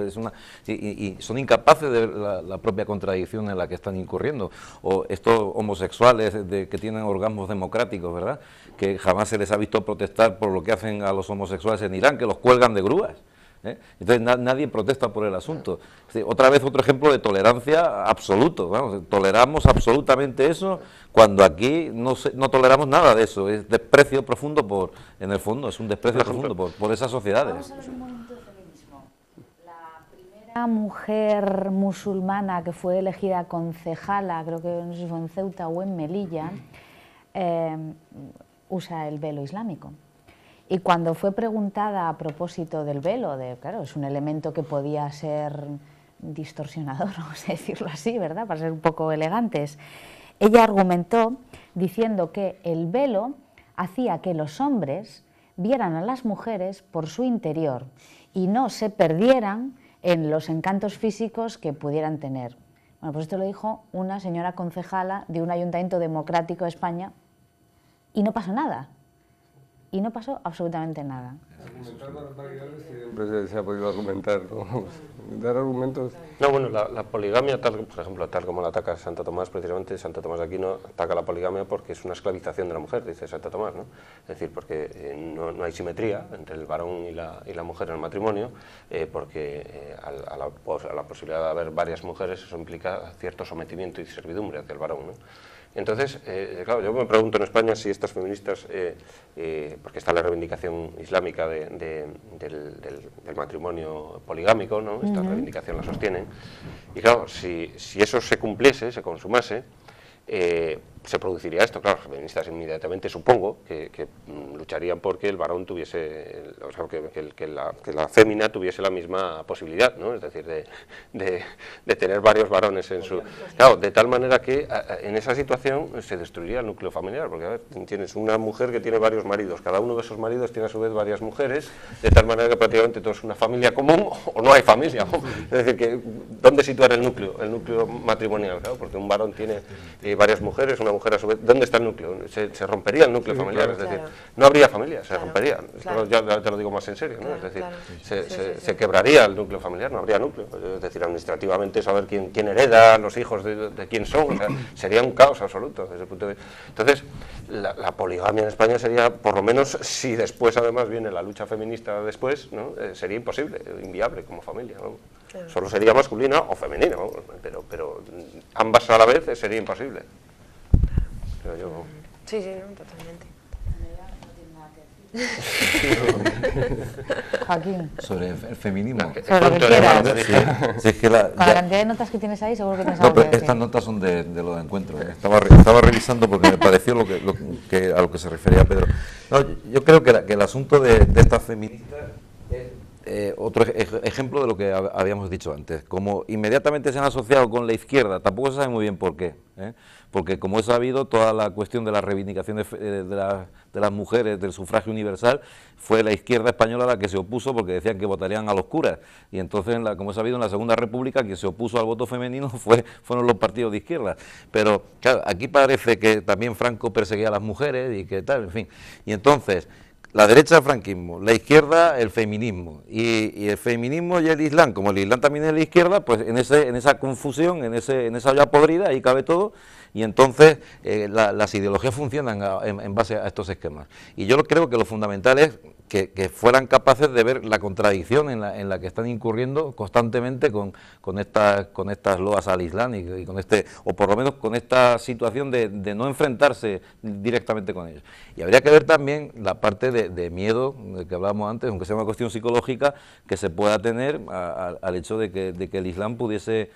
y son incapaces de ver la propia contradicción en la que están incurriendo, o estos homosexuales que tienen orgasmos democráticos, ¿verdad?, que jamás se les ha visto protestar por lo que hacen a los homosexuales en Irán, que los cuelgan de grúas. Entonces nadie protesta por el asunto. Otra vez otro ejemplo de tolerancia absoluto, vamos, toleramos absolutamente eso cuando aquí no toleramos nada de eso, es desprecio profundo en el fondo, es un desprecio profundo por esas sociedades. Vamos a ver un momento de feminismo. La primera mujer musulmana que fue elegida concejala, creo que no sé si fue en Ceuta o en Melilla, usa el velo islámico. Y cuando fue preguntada a propósito del velo, claro, es un elemento que podía ser distorsionador, vamos a decirlo así, ¿verdad?, para ser un poco elegantes, ella argumentó diciendo que el velo hacía que los hombres vieran a las mujeres por su interior y no se perdieran en los encantos físicos que pudieran tener. Bueno, pues esto lo dijo una señora concejala de un ayuntamiento democrático de España y no pasó nada. Y no pasó absolutamente nada. Argumentar barbaridades siempre se ha podido argumentar, ¿no? Dar argumentos. No, bueno, la poligamia, por ejemplo, tal como la ataca Santo Tomás, precisamente Santo Tomás de Aquino ataca la poligamia porque es una esclavización de la mujer, dice Santo Tomás, ¿no? Es decir, porque no hay simetría entre el varón y la mujer en el matrimonio, porque a la posibilidad de haber varias mujeres, eso implica cierto sometimiento y servidumbre hacia el varón, ¿no? Entonces, claro, yo me pregunto en España si estas feministas, porque está la reivindicación islámica del matrimonio poligámico, ¿no? Esta reivindicación la sostienen, y claro, si eso se cumpliese, se consumase, se produciría esto, claro, las feministas inmediatamente supongo que lucharían porque el varón tuviese, o sea, que la fémina tuviese la misma posibilidad, ¿no? Es decir, de tener varios varones en su... Claro, de tal manera que en esa situación se destruiría el núcleo familiar, porque a ver, tienes una mujer que tiene varios maridos, cada uno de esos maridos tiene a su vez varias mujeres, de tal manera que prácticamente todo es una familia común o no hay familia, ¿no? Es decir, que ¿dónde situar el núcleo matrimonial? Claro, porque un varón tiene varias mujeres, una mujer a su vez, ¿dónde está el núcleo? Se rompería el núcleo familiar, es decir, no habría familia, se rompería. Ya te lo digo más en serio, ¿no? Es decir, se quebraría el núcleo familiar, no habría núcleo. Es decir, administrativamente saber quién hereda, los hijos de quién son, o sea, sería un caos absoluto desde el punto de vista. Entonces, la poligamia en España sería, por lo menos, si después además viene la lucha feminista después, ¿no? Sería imposible, inviable como familia, ¿no? Solo sería masculina o femenina, ¿no? Pero ambas a la vez sería imposible. Sí, no, totalmente. Joaquín. Sobre el feminismo. Sobre lo que quieras. Sí, es que Con la cantidad de notas que tienes ahí, seguro que tienes no, algo que pero decir. estas notas son de lo de encuentro. Estaba revisando porque me pareció a lo que se refería Pedro. No, yo creo que el asunto de estas feministas es otro ejemplo de lo que habíamos dicho antes, como inmediatamente se han asociado con la izquierda, tampoco se sabe muy bien por qué, porque como es sabido, toda la cuestión de la reivindicación de las mujeres, del sufragio universal, fue la izquierda española la que se opuso porque decían que votarían a los curas, y entonces, como es sabido, en la Segunda República quien se opuso al voto femenino fueron los partidos de izquierda, pero claro, aquí parece que también Franco perseguía a las mujeres y que tal, en fin, y entonces la derecha el franquismo, la izquierda el feminismo, y el feminismo y el Islam, como el Islam también es la izquierda, pues en esa confusión, en esa olla podrida, ahí cabe todo, y entonces las ideologías funcionan en base a estos esquemas. Y yo creo que lo fundamental es que fueran capaces de ver la contradicción en la que están incurriendo constantemente con estas loas al Islam y con o por lo menos con esta situación de no enfrentarse directamente con ellos. Y habría que ver también la parte de miedo de que hablábamos antes, aunque sea una cuestión psicológica, que se pueda tener al hecho de que el Islam pudiese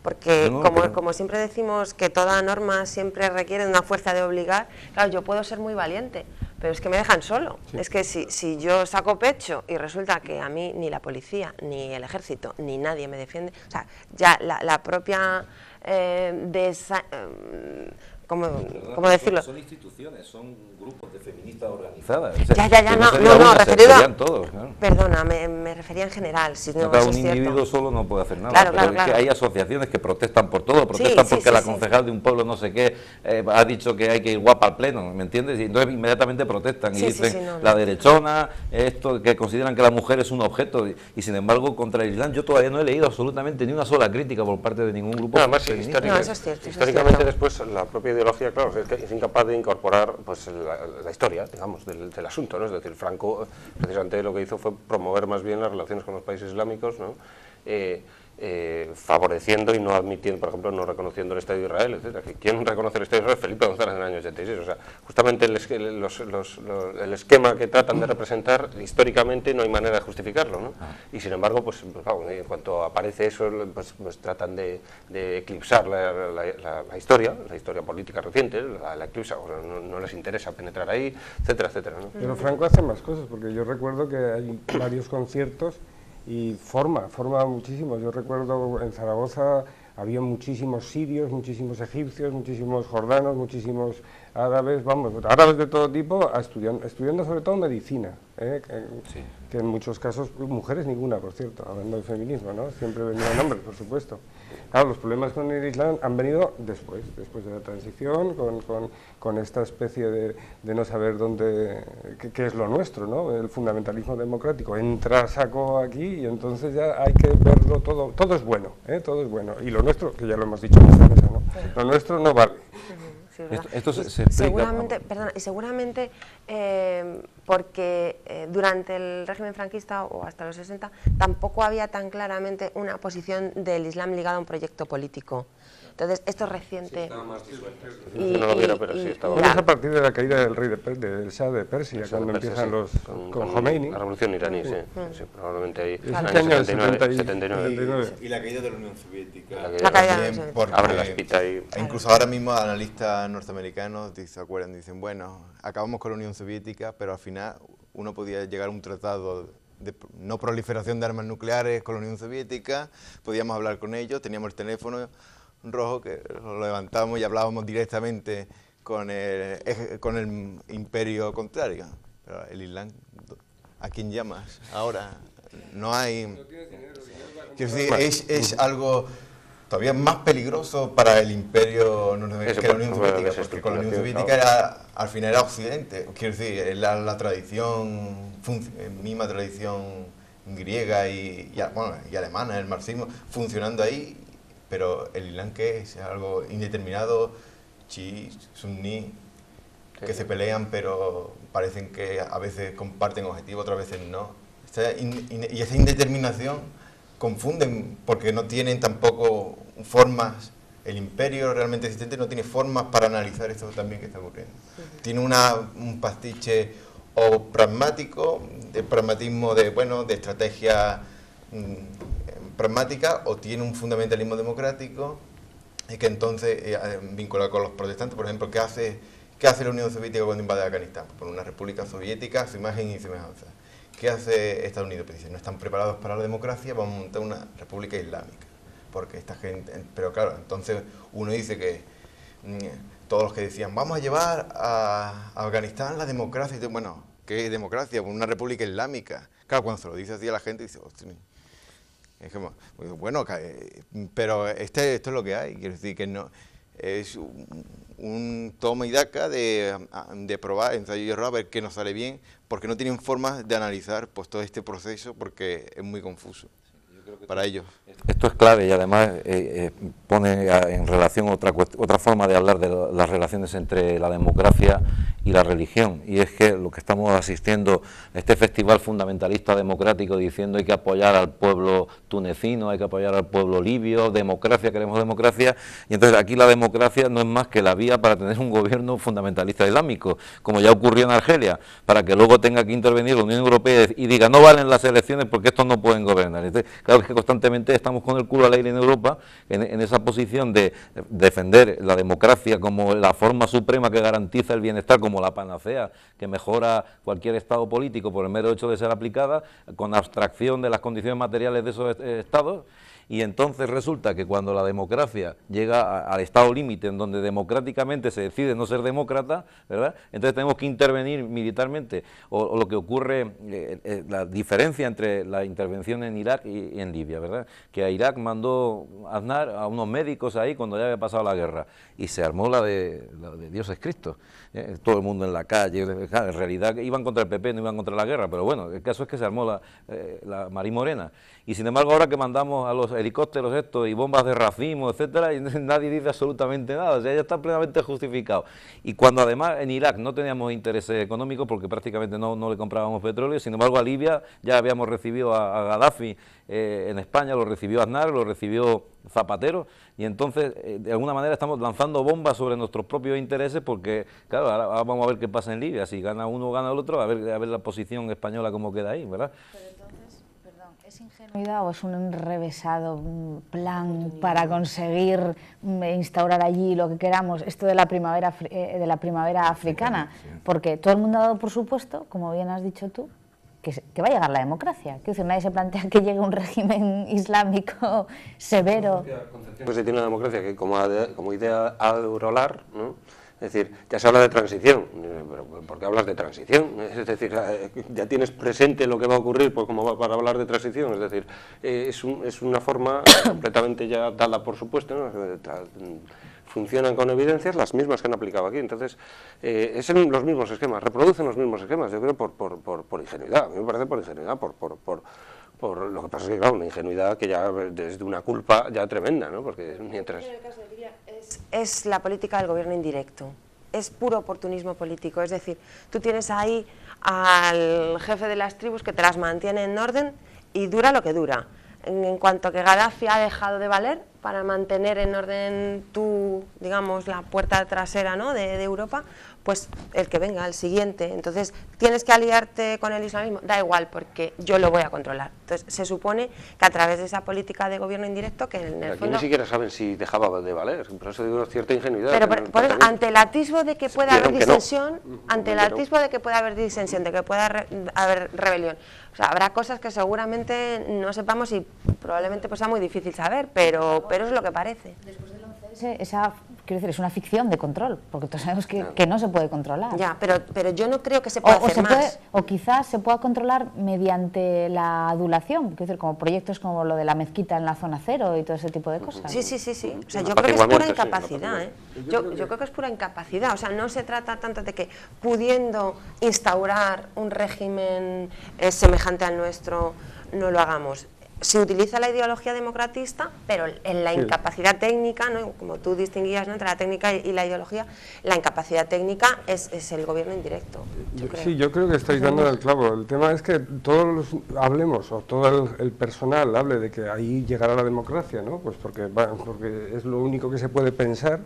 porque como siempre decimos que toda norma siempre requiere una fuerza de obligar, claro, yo puedo ser muy valiente, pero es que me dejan solo. Sí. Es que si yo saco pecho y resulta que a mí ni la policía, ni el ejército, ni nadie me defiende, o sea, ya la propia ¿cómo decirlo? Son instituciones, son grupos de feministas organizadas. Ya, no, referido a... Todos, claro. Perdona, me refería en general. Si no, cada un individuo solo no puede hacer nada, claro. Es que hay asociaciones que protestan por todo, protestan porque la concejal de un pueblo no sé qué ha dicho que hay que ir guapa al pleno, ¿me entiendes? Y entonces inmediatamente protestan y dicen la derechona, esto, que consideran que la mujer es un objeto, y sin embargo contra el Islam yo todavía no he leído absolutamente ni una sola crítica por parte de ningún grupo. Además, históricamente después la propia ideología, claro, es incapaz de incorporar pues la historia, digamos, del asunto, ¿no? Es decir, Franco precisamente lo que hizo fue promover más bien las relaciones con los países islámicos, ¿no? Favoreciendo y no admitiendo, por ejemplo, no reconociendo el Estado de Israel, etcétera. ¿Quién reconoce el Estado de Israel? Felipe González en el año 86. O sea, justamente el esquema que tratan de representar históricamente no hay manera de justificarlo, ¿no? Y sin embargo, pues claro, en cuanto aparece eso, pues tratan de eclipsar la historia política reciente, la eclipsa, o sea, no les interesa penetrar ahí, etcétera, etcétera, ¿no? Pero Franco hace más cosas, porque yo recuerdo que hay varios conciertos y forma muchísimo. Yo recuerdo en Zaragoza había muchísimos sirios, muchísimos egipcios, muchísimos jordanos, muchísimos árabes, árabes de todo tipo, estudiando sobre todo medicina, que en muchos casos, mujeres ninguna, por cierto, hablando de feminismo, ¿no? Siempre venían hombres, por supuesto. Claro, los problemas con el Islam han venido después de la transición, con esta especie de no saber qué es lo nuestro, ¿no? El fundamentalismo democrático entra a saco aquí y entonces ya hay que verlo todo es bueno, todo es bueno. Y lo nuestro, que ya lo hemos dicho en esta mesa, ¿no? Lo nuestro no vale. Sí, esto se explica. Seguramente porque durante el régimen franquista o hasta los 60 tampoco había tan claramente una posición del Islam ligada a un proyecto político. Entonces, esto es reciente. Sí, estaba más disuelto. No lo viera, pero sí estaba. Es a partir de la caída del rey del Shah de Persia, cuando empiezan con Khomeini. La revolución iraní, sí, probablemente ahí. En el año 79. Y la caída de la Unión Soviética. La caída de la Unión Soviética. Abre la espita ahí. Incluso ahora mismo analistas norteamericanos se acuerdan, dicen, bueno, acabamos con la Unión Soviética, pero al final uno podía llegar a un tratado de no proliferación de armas nucleares con la Unión Soviética, podíamos hablar con ellos, teníamos el teléfono rojo que lo levantábamos y hablábamos directamente con el imperio contrario. Pero el Islam, ¿a quién llamas ahora? No hay... Quiero decir, es algo todavía más peligroso para el imperio que la Unión Soviética, porque con la Unión Soviética al final era Occidente. Quiero decir, la tradición, misma tradición griega y alemana, el marxismo, funcionando ahí. Pero el Islam, ¿qué es? Es algo indeterminado, chií, suní, que se pelean, pero parecen que a veces comparten objetivos, otras veces no. Y esa indeterminación confunden, porque no tienen tampoco formas, el imperio realmente existente no tiene formas para analizar esto también que está ocurriendo. Tiene un pastiche o pragmático, de pragmatismo de estrategia pragmática, o tiene un fundamentalismo democrático que entonces vinculado con los protestantes, por ejemplo, que ¿Qué hace la Unión Soviética cuando invade Afganistán? Por una república soviética, su imagen y semejanza. ¿Qué hace Estados Unidos? Pues dice, no están preparados para la democracia, vamos a montar una república islámica. Porque esta gente... Pero claro, entonces uno dice que todos los que decían, vamos a llevar a Afganistán la democracia, y bueno, ¿qué democracia? Una república islámica. Claro, cuando se lo dice así a la gente, dice, hostia, es que, bueno, pero esto es lo que hay, quiero decir que no... Es un toma y daca de probar, ensayo y error, a ver qué nos sale bien, porque no tienen formas de analizar pues todo este proceso, porque es muy confuso para ellos. Esto es clave y además pone en relación otra forma de hablar de las relaciones entre la democracia y la religión, y es que lo que estamos asistiendo a este festival fundamentalista democrático diciendo hay que apoyar al pueblo tunecino, hay que apoyar al pueblo libio, democracia, queremos democracia, y entonces aquí la democracia no es más que la vía para tener un gobierno fundamentalista islámico, como ya ocurrió en Argelia, para que luego tenga que intervenir la Unión Europea y diga no valen las elecciones porque estos no pueden gobernar. Entonces, claro que constantemente estamos con el culo al aire en Europa, en esa posición de defender la democracia como la forma suprema que garantiza el bienestar, como la panacea que mejora cualquier estado político por el mero hecho de ser aplicada, con abstracción de las condiciones materiales de esos estados. Y entonces resulta que cuando la democracia llega al estado límite, en donde democráticamente se decide no ser demócrata, ¿verdad?, entonces tenemos que intervenir militarmente, o lo que ocurre, la diferencia entre la intervención en Irak y en Libia, ¿verdad?, que a Irak mandó Aznar a unos médicos ahí cuando ya había pasado la guerra, y se armó la de Dios es Cristo, todo el mundo en la calle, en realidad iban contra el PP, no iban contra la guerra, pero bueno, el caso es que se armó la Marí Morena, y sin embargo ahora que mandamos a los helicópteros estos y bombas de racimo, etcétera, y nadie dice absolutamente nada, o sea, ya está plenamente justificado. Y cuando además en Irak no teníamos intereses económicos porque prácticamente no le comprábamos petróleo, sin embargo a Libia ya habíamos recibido a Gaddafi en España, lo recibió Aznar, lo recibió Zapatero, y entonces de alguna manera estamos lanzando bombas sobre nuestros propios intereses porque, claro, ahora vamos a ver qué pasa en Libia, si gana uno o gana el otro, a ver la posición española cómo queda ahí, ¿verdad? ¿Es ingenuidad o es un enrevesado plan para conseguir instaurar allí lo que queramos, esto de la primavera africana? Porque todo el mundo ha dado por supuesto, como bien has dicho tú, que va a llegar la democracia. Quiero decir, nadie se plantea que llegue un régimen islámico severo. Pues se tiene una democracia que como idea aurolar, ¿no? Es decir, ya se habla de transición, pero ¿por qué hablas de transición? Es decir, ya tienes presente lo que va a ocurrir pues como para hablar de transición, es decir, es una forma completamente ya dada por supuesto, ¿no? Funcionan con evidencias las mismas que han aplicado aquí, entonces es en los mismos esquemas, reproducen los mismos esquemas, yo creo por ingenuidad, a mí me parece por ingenuidad, por lo que pasa es que, claro, una ingenuidad que ya desde una culpa ya tremenda, ¿no? Porque mientras... En el caso de Libia es la política del gobierno indirecto, es puro oportunismo político, es decir, tú tienes ahí al jefe de las tribus que te las mantiene en orden y dura lo que dura. En cuanto que Gaddafi ha dejado de valer para mantener en orden digamos, la puerta trasera, ¿no?, de Europa, pues el que venga, el siguiente. Entonces, ¿tienes que aliarte con el islamismo? Da igual, porque yo lo voy a controlar. Entonces, se supone que a través de esa política de gobierno indirecto, que en el aquí fondo... ni siquiera saben si dejaba de valer, por eso digo cierta ingenuidad. Pero por eso, ante el atisbo de que pueda haber disensión, ante el atisbo de que pueda haber disensión, de que pueda haber rebelión, o sea, habrá cosas que seguramente no sepamos y probablemente pues sea muy difícil saber, pero es lo que parece. Después del 11S, quiero decir, es una ficción de control, porque todos sabemos que no se puede controlar. Ya, pero yo no creo que se pueda hacer más. O quizás se pueda controlar mediante la adulación, quiero decir, como proyectos como lo de la mezquita en la zona cero y todo ese tipo de cosas. Sí. O sea, yo creo que es pura incapacidad, Yo creo que es pura incapacidad. O sea, no se trata tanto de que pudiendo instaurar un régimen semejante al nuestro no lo hagamos. Se utiliza la ideología democratista, pero en la incapacidad técnica, ¿no?, como tú distinguías, ¿no?, entre la técnica y la ideología, la incapacidad técnica es el gobierno indirecto. Sí, yo creo que estáis dando el clavo. El tema es que todos hablemos, o todo el personal hable de que ahí llegará la democracia, ¿no?, pues porque es lo único que se puede pensar,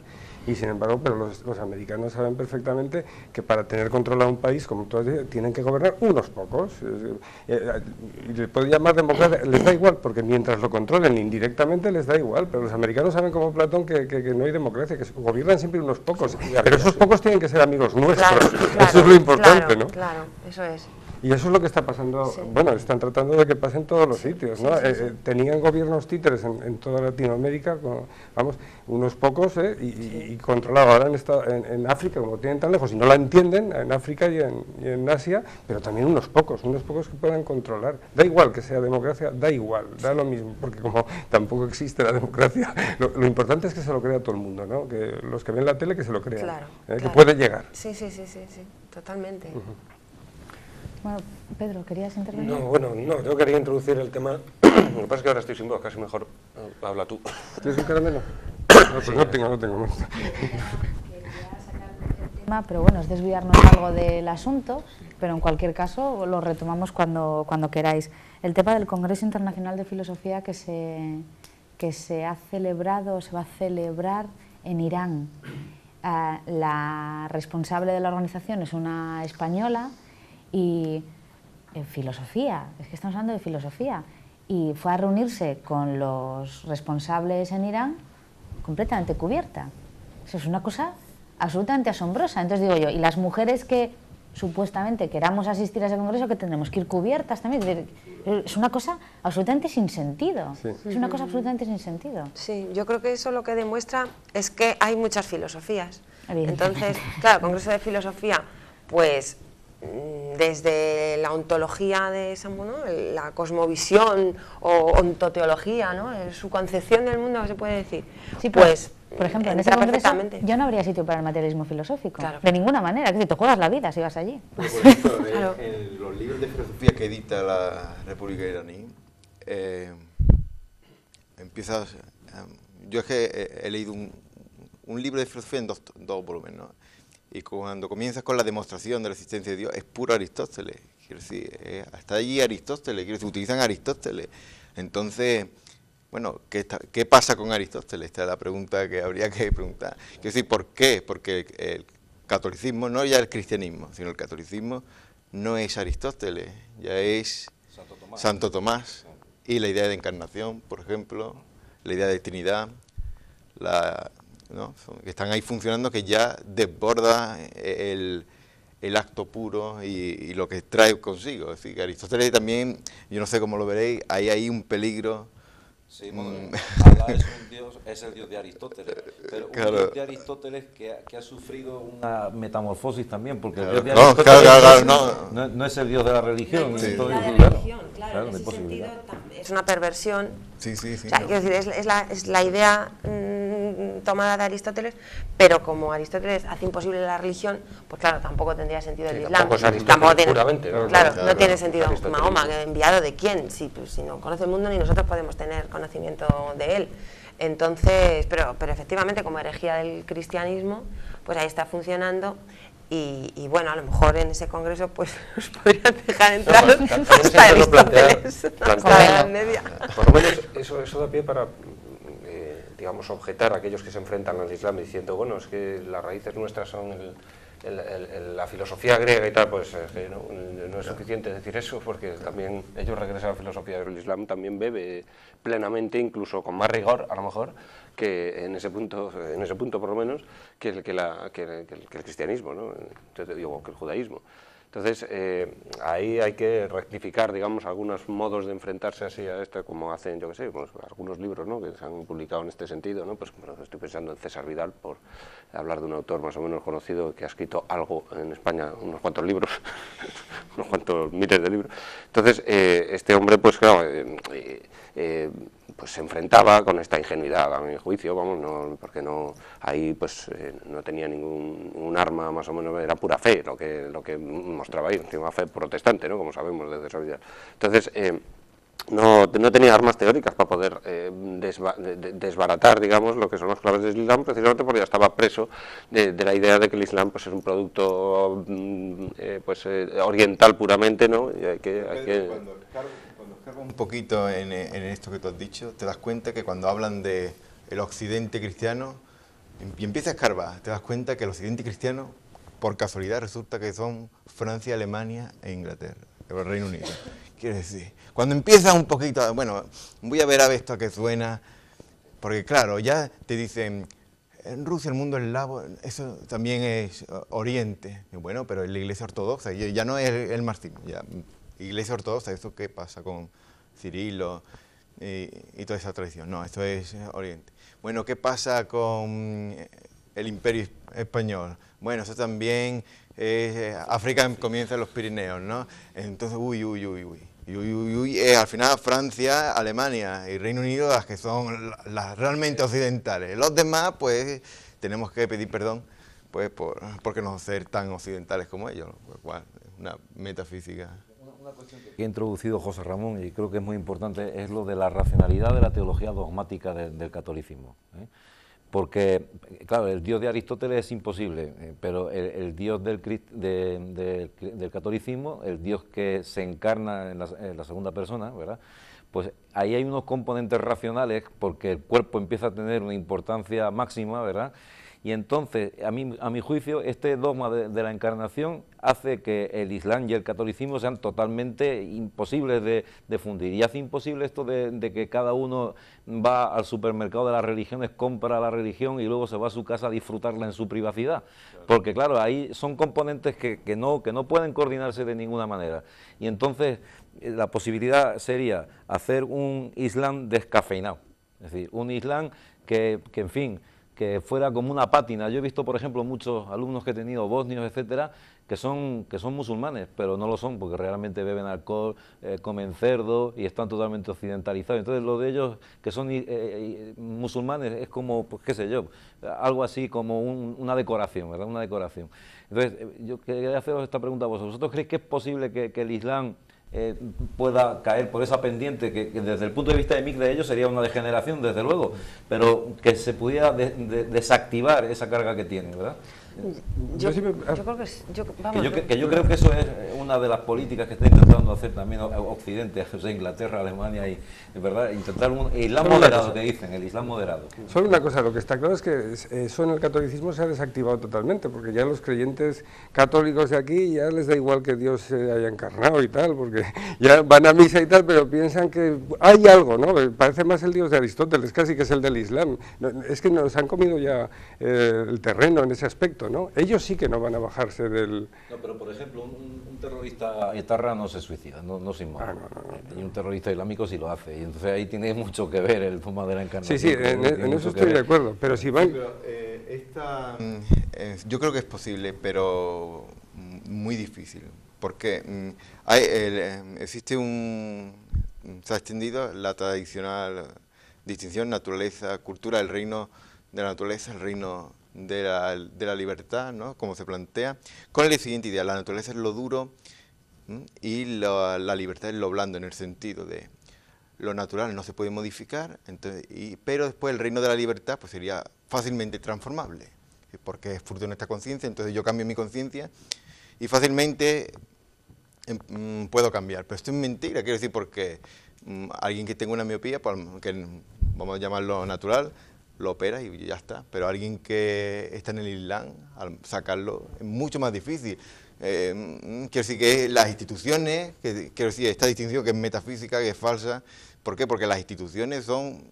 Y sin embargo, pero los americanos saben perfectamente que para tener controlado un país, como tú has dicho, tienen que gobernar unos pocos. Y les puede llamar democracia, les da igual, porque mientras lo controlen indirectamente les da igual, pero los americanos saben como Platón que no hay democracia, que gobiernan siempre unos pocos, pero esos pocos tienen que ser amigos nuestros, eso es lo importante, ¿no? Claro, eso es. Y eso es lo que está pasando, bueno, están tratando de que pase en todos los sitios, ¿no? Tenían gobiernos títeres en toda Latinoamérica, vamos, unos pocos, y controlado. Ahora en África, como tienen tan lejos y no la entienden, en África y en Asia, pero también unos pocos que puedan controlar. Da igual que sea democracia, da igual, da lo mismo, porque como tampoco existe la democracia, lo importante es que se lo crea todo el mundo, ¿no? Que los que ven la tele que se lo crean, Claro, que puede llegar. Sí, totalmente. Bueno, Pedro, ¿querías intervenir? No, bueno, no, yo quería introducir el tema. Lo que pasa es que ahora estoy sin voz, casi mejor habla tú. ¿Tienes un caramelo? No, pues no tengo más. Quería sacar el tema, pero bueno, es desviarnos algo del asunto, pero en cualquier caso lo retomamos cuando queráis. El tema del Congreso Internacional de Filosofía que se ha celebrado, se va a celebrar en Irán. La responsable de la organización es una española, y en filosofía, es que estamos hablando de filosofía, y fue a reunirse con los responsables en Irán completamente cubierta. Eso es una cosa absolutamente asombrosa. Entonces digo yo, y las mujeres que supuestamente queramos asistir a ese congreso, que tendremos que ir cubiertas también. Es una cosa absolutamente sin sentido. Sí. Es una cosa absolutamente sin sentido. Sí, yo creo que eso lo que demuestra es que hay muchas filosofías. Entonces, claro, el Congreso de Filosofía, pues desde la ontología de San Bono, la cosmovisión o ontoteología, ¿no? Su concepción del mundo, ¿qué se puede decir? Sí, pues, por ejemplo, en ese congreso yo no habría sitio para el materialismo filosófico, claro. De ninguna manera, que te juegas la vida si vas allí. Pero, por ejemplo, claro. En los libros de filosofía que edita la República Iraní, yo es que he leído un libro de filosofía en dos volúmenes, ¿no? Y cuando comienzas con la demostración de la existencia de Dios, es puro Aristóteles. Quiero decir, hasta allí Aristóteles, quiero decir, utilizan Aristóteles. Entonces, bueno, ¿qué pasa con Aristóteles? Esta es la pregunta que habría que preguntar. Quiero decir, ¿por qué? Porque el catolicismo, no ya el cristianismo, sino el catolicismo no es Aristóteles, ya es Santo Tomás. Y la idea de encarnación, por ejemplo, la idea de Trinidad, ¿no? Que están ahí funcionando, que ya desborda el acto puro y lo que trae consigo. Es decir, que Aristóteles también, yo no sé cómo lo veréis, hay ahí un peligro. Sí, bueno, Allah es el Dios de Aristóteles, pero claro. Un Dios de Aristóteles que ha sufrido una metamorfosis también, porque claro, el Dios de Aristóteles no es el Dios de la religión. Sí. Entonces, la religión, claro, en ese sentido es una perversión. Sí. O sea, quiero decir, es la idea tomada de Aristóteles, pero como Aristóteles hace imposible la religión, pues claro, tampoco tendría sentido el Islam. Tampoco tiene, puramente, no tiene sentido. Mahoma, ¿enviado de quién? Si no conoce el mundo, ni nosotros podemos tener conocimiento de él. Entonces, pero efectivamente, como herejía del cristianismo, pues ahí está funcionando. Y bueno, a lo mejor en ese congreso pues nos podrían dejar entrar hasta Aristóteles, hasta la Edad Media. Por lo menos eso da pie para, digamos, objetar a aquellos que se enfrentan al Islam diciendo, bueno, es que las raíces nuestras son la filosofía griega y tal, pues no es suficiente decir eso, porque también ellos regresan a la filosofía del Islam, también bebe plenamente, incluso con más rigor, a lo mejor, que en ese punto por lo menos, que el cristianismo, ¿no? Entonces, digo, que el judaísmo. Entonces, ahí hay que rectificar, digamos, algunos modos de enfrentarse así a esto, como hacen, yo qué sé, pues, algunos libros, ¿no?, que se han publicado en este sentido, ¿no? Pues bueno, estoy pensando en César Vidal, por hablar de un autor más o menos conocido que ha escrito algo en España, unos cuantos libros, unos cuantos miles de libros. Entonces, este hombre, pues claro, pues se enfrentaba con esta ingenuidad, a mi juicio, vamos, no, porque no, ahí pues no tenía ningún arma, más o menos, era pura fe lo que mostraba ahí, una fe protestante, ¿no?, como sabemos desde esa vida. Entonces, no tenía armas teóricas para poder desbaratar, digamos, lo que son las claves del Islam, precisamente porque ya estaba preso de la idea de que el Islam pues es un producto oriental puramente, ¿no? Y hay que Cuando escarba un poquito en esto que tú has dicho, te das cuenta que cuando hablan de el occidente cristiano, y empiezas a escarbar, te das cuenta que el occidente cristiano, por casualidad, resulta que son Francia, Alemania e Inglaterra, el Reino Unido. Quiere decir, cuando empiezas un poquito, bueno, voy a ver esto a qué suena, porque claro, ya te dicen, en Rusia el mundo eslavo, eso también es Oriente. Y bueno, pero en la Iglesia Ortodoxa, ya no es el marxismo, ya Iglesia Ortodoxa, ¿eso qué pasa con Cirilo y toda esa tradición? No, esto es Oriente. Bueno, ¿qué pasa con el Imperio Español? Bueno, eso también es África, comienza en los Pirineos, ¿no? Entonces, al final Francia, Alemania y Reino Unido las que son las realmente occidentales. Los demás, pues, tenemos que pedir perdón pues por no ser tan occidentales como ellos, lo cual es una metafísica. Una cuestión que ha introducido José Ramón, y creo que es muy importante, es lo de la racionalidad de la teología dogmática del catolicismo, ¿eh? Porque, claro, el Dios de Aristóteles es imposible, pero el Dios del catolicismo, el Dios que se encarna en la segunda persona, ¿verdad? Pues ahí hay unos componentes racionales, porque el cuerpo empieza a tener una importancia máxima, ¿verdad? Y entonces, a mi juicio, este dogma de la encarnación hace que el Islam y el catolicismo sean totalmente imposibles de fundir. Y hace imposible esto de que cada uno va al supermercado de las religiones, compra la religión y luego se va a su casa a disfrutarla en su privacidad. Porque claro, ahí son componentes que no pueden coordinarse de ninguna manera. Y entonces, la posibilidad sería hacer un Islam descafeinado. Es decir, un Islam que en fin, que fuera como una pátina. Yo he visto, por ejemplo, muchos alumnos que he tenido, bosnios, etcétera, que son musulmanes, pero no lo son, porque realmente beben alcohol, comen cerdo y están totalmente occidentalizados. Entonces, lo de ellos, que son musulmanes, es como, pues qué sé yo, algo así como una decoración, ¿verdad? Una decoración. Entonces, yo quería haceros esta pregunta a vosotros. ¿Vosotros creéis que es posible que el Islam pueda caer por esa pendiente que desde el punto de vista de ellos sería una degeneración, desde luego, pero que se pudiera desactivar esa carga que tiene, ¿verdad? Yo creo que eso es una de las políticas que está intentando hacer también Occidente, o sea, Inglaterra, Alemania, y ¿verdad? Intentar un Islam moderado, que dicen, el Islam moderado. Solo una cosa, lo que está claro es que eso en el catolicismo se ha desactivado totalmente, porque ya los creyentes católicos de aquí ya les da igual que Dios se haya encarnado y tal, porque ya van a misa y tal, pero piensan que hay algo, ¿no? Parece más el Dios de Aristóteles, casi que es el del Islam. Es que nos han comido ya el terreno en ese aspecto, ¿no? Ellos sí que no van a bajarse del... No, pero por ejemplo, un terrorista etarra no se suicida, no se inmola. Y un terrorista islámico sí lo hace, y entonces ahí tiene mucho que ver el tema de la encarnación. Sí, en eso estoy de acuerdo, pero si van... Yo creo que es posible, pero muy difícil, porque existe se ha extendido la tradicional distinción naturaleza-cultura, el reino de la naturaleza, el reino de la libertad, ¿no? Como se plantea, con la siguiente idea: la naturaleza es lo duro y la libertad es lo blando, en el sentido de lo natural no se puede modificar, entonces, pero después el reino de la libertad pues sería fácilmente transformable, porque es fruto de nuestra conciencia. Entonces yo cambio mi conciencia y fácilmente puedo cambiar, pero esto es mentira, quiero decir, porque alguien que tenga una miopía, que vamos a llamarlo natural, lo opera y ya está, pero alguien que está en el Islam, al sacarlo es mucho más difícil. Quiero decir que las instituciones, quiero decir, esta distinción que es metafísica, que es falsa. ¿Por qué? Porque las instituciones son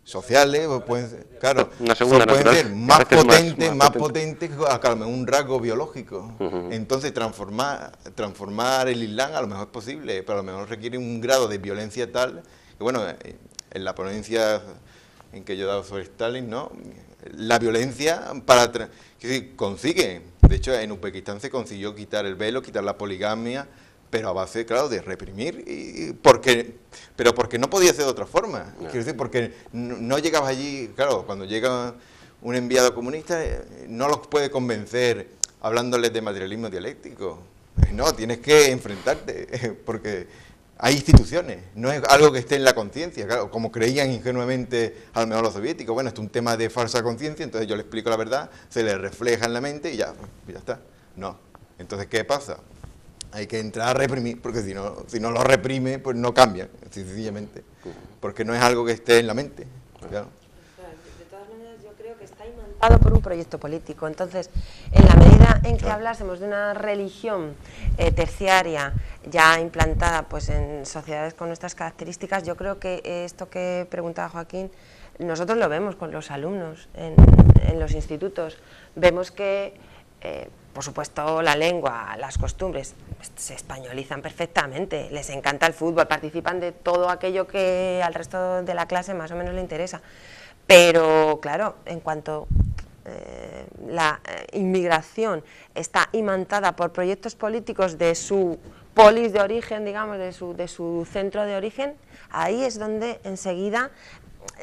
sociales, pueden ser, claro, pueden ser más potentes que a lo mejor un rasgo biológico. Entonces transformar el Islam a lo mejor es posible, pero a lo mejor requiere un grado de violencia tal que, bueno, en la ponencia en que yo he dado sobre Stalin, ¿no? La violencia consigue, de hecho en Uzbekistán se consiguió quitar el velo, quitar la poligamia, pero a base, claro, de reprimir, pero porque no podía ser de otra forma. No. Quiero decir, porque no llegabas allí, claro, cuando llega un enviado comunista, no los puede convencer hablándoles de materialismo dialéctico. No, tienes que enfrentarte, porque hay instituciones, no es algo que esté en la conciencia, claro, como creían ingenuamente a lo mejor los soviéticos. Bueno, esto es un tema de falsa conciencia, entonces yo le explico la verdad, se le refleja en la mente y ya está. No. Entonces, ¿qué pasa? Hay que entrar a reprimir, porque si no lo reprime, pues no cambia, sencillamente, porque no es algo que esté en la mente. Claro. De todas maneras, yo creo que motivado por un proyecto político. Entonces, en la medida en que hablásemos de una religión terciaria ya implantada pues en sociedades con nuestras características, yo creo que esto que preguntaba Joaquín, nosotros lo vemos con los alumnos en los institutos. Vemos que, por supuesto, la lengua, las costumbres se españolizan perfectamente, les encanta el fútbol, participan de todo aquello que al resto de la clase más o menos le interesa. Pero, claro, en cuanto la inmigración está imantada por proyectos políticos de su polis de origen, digamos, de su centro de origen, ahí es donde enseguida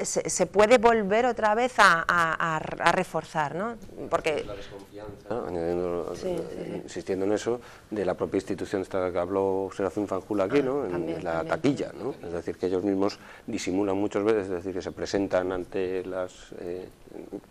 se puede volver otra vez a reforzar, ¿no? Porque la desconfianza, añadiendo, insistiendo en eso, de la propia institución esta que habló Serafín Fanjul aquí, ¿no? En la taquilla, ¿no? Es decir, que ellos mismos disimulan muchas veces, es decir, que se presentan ante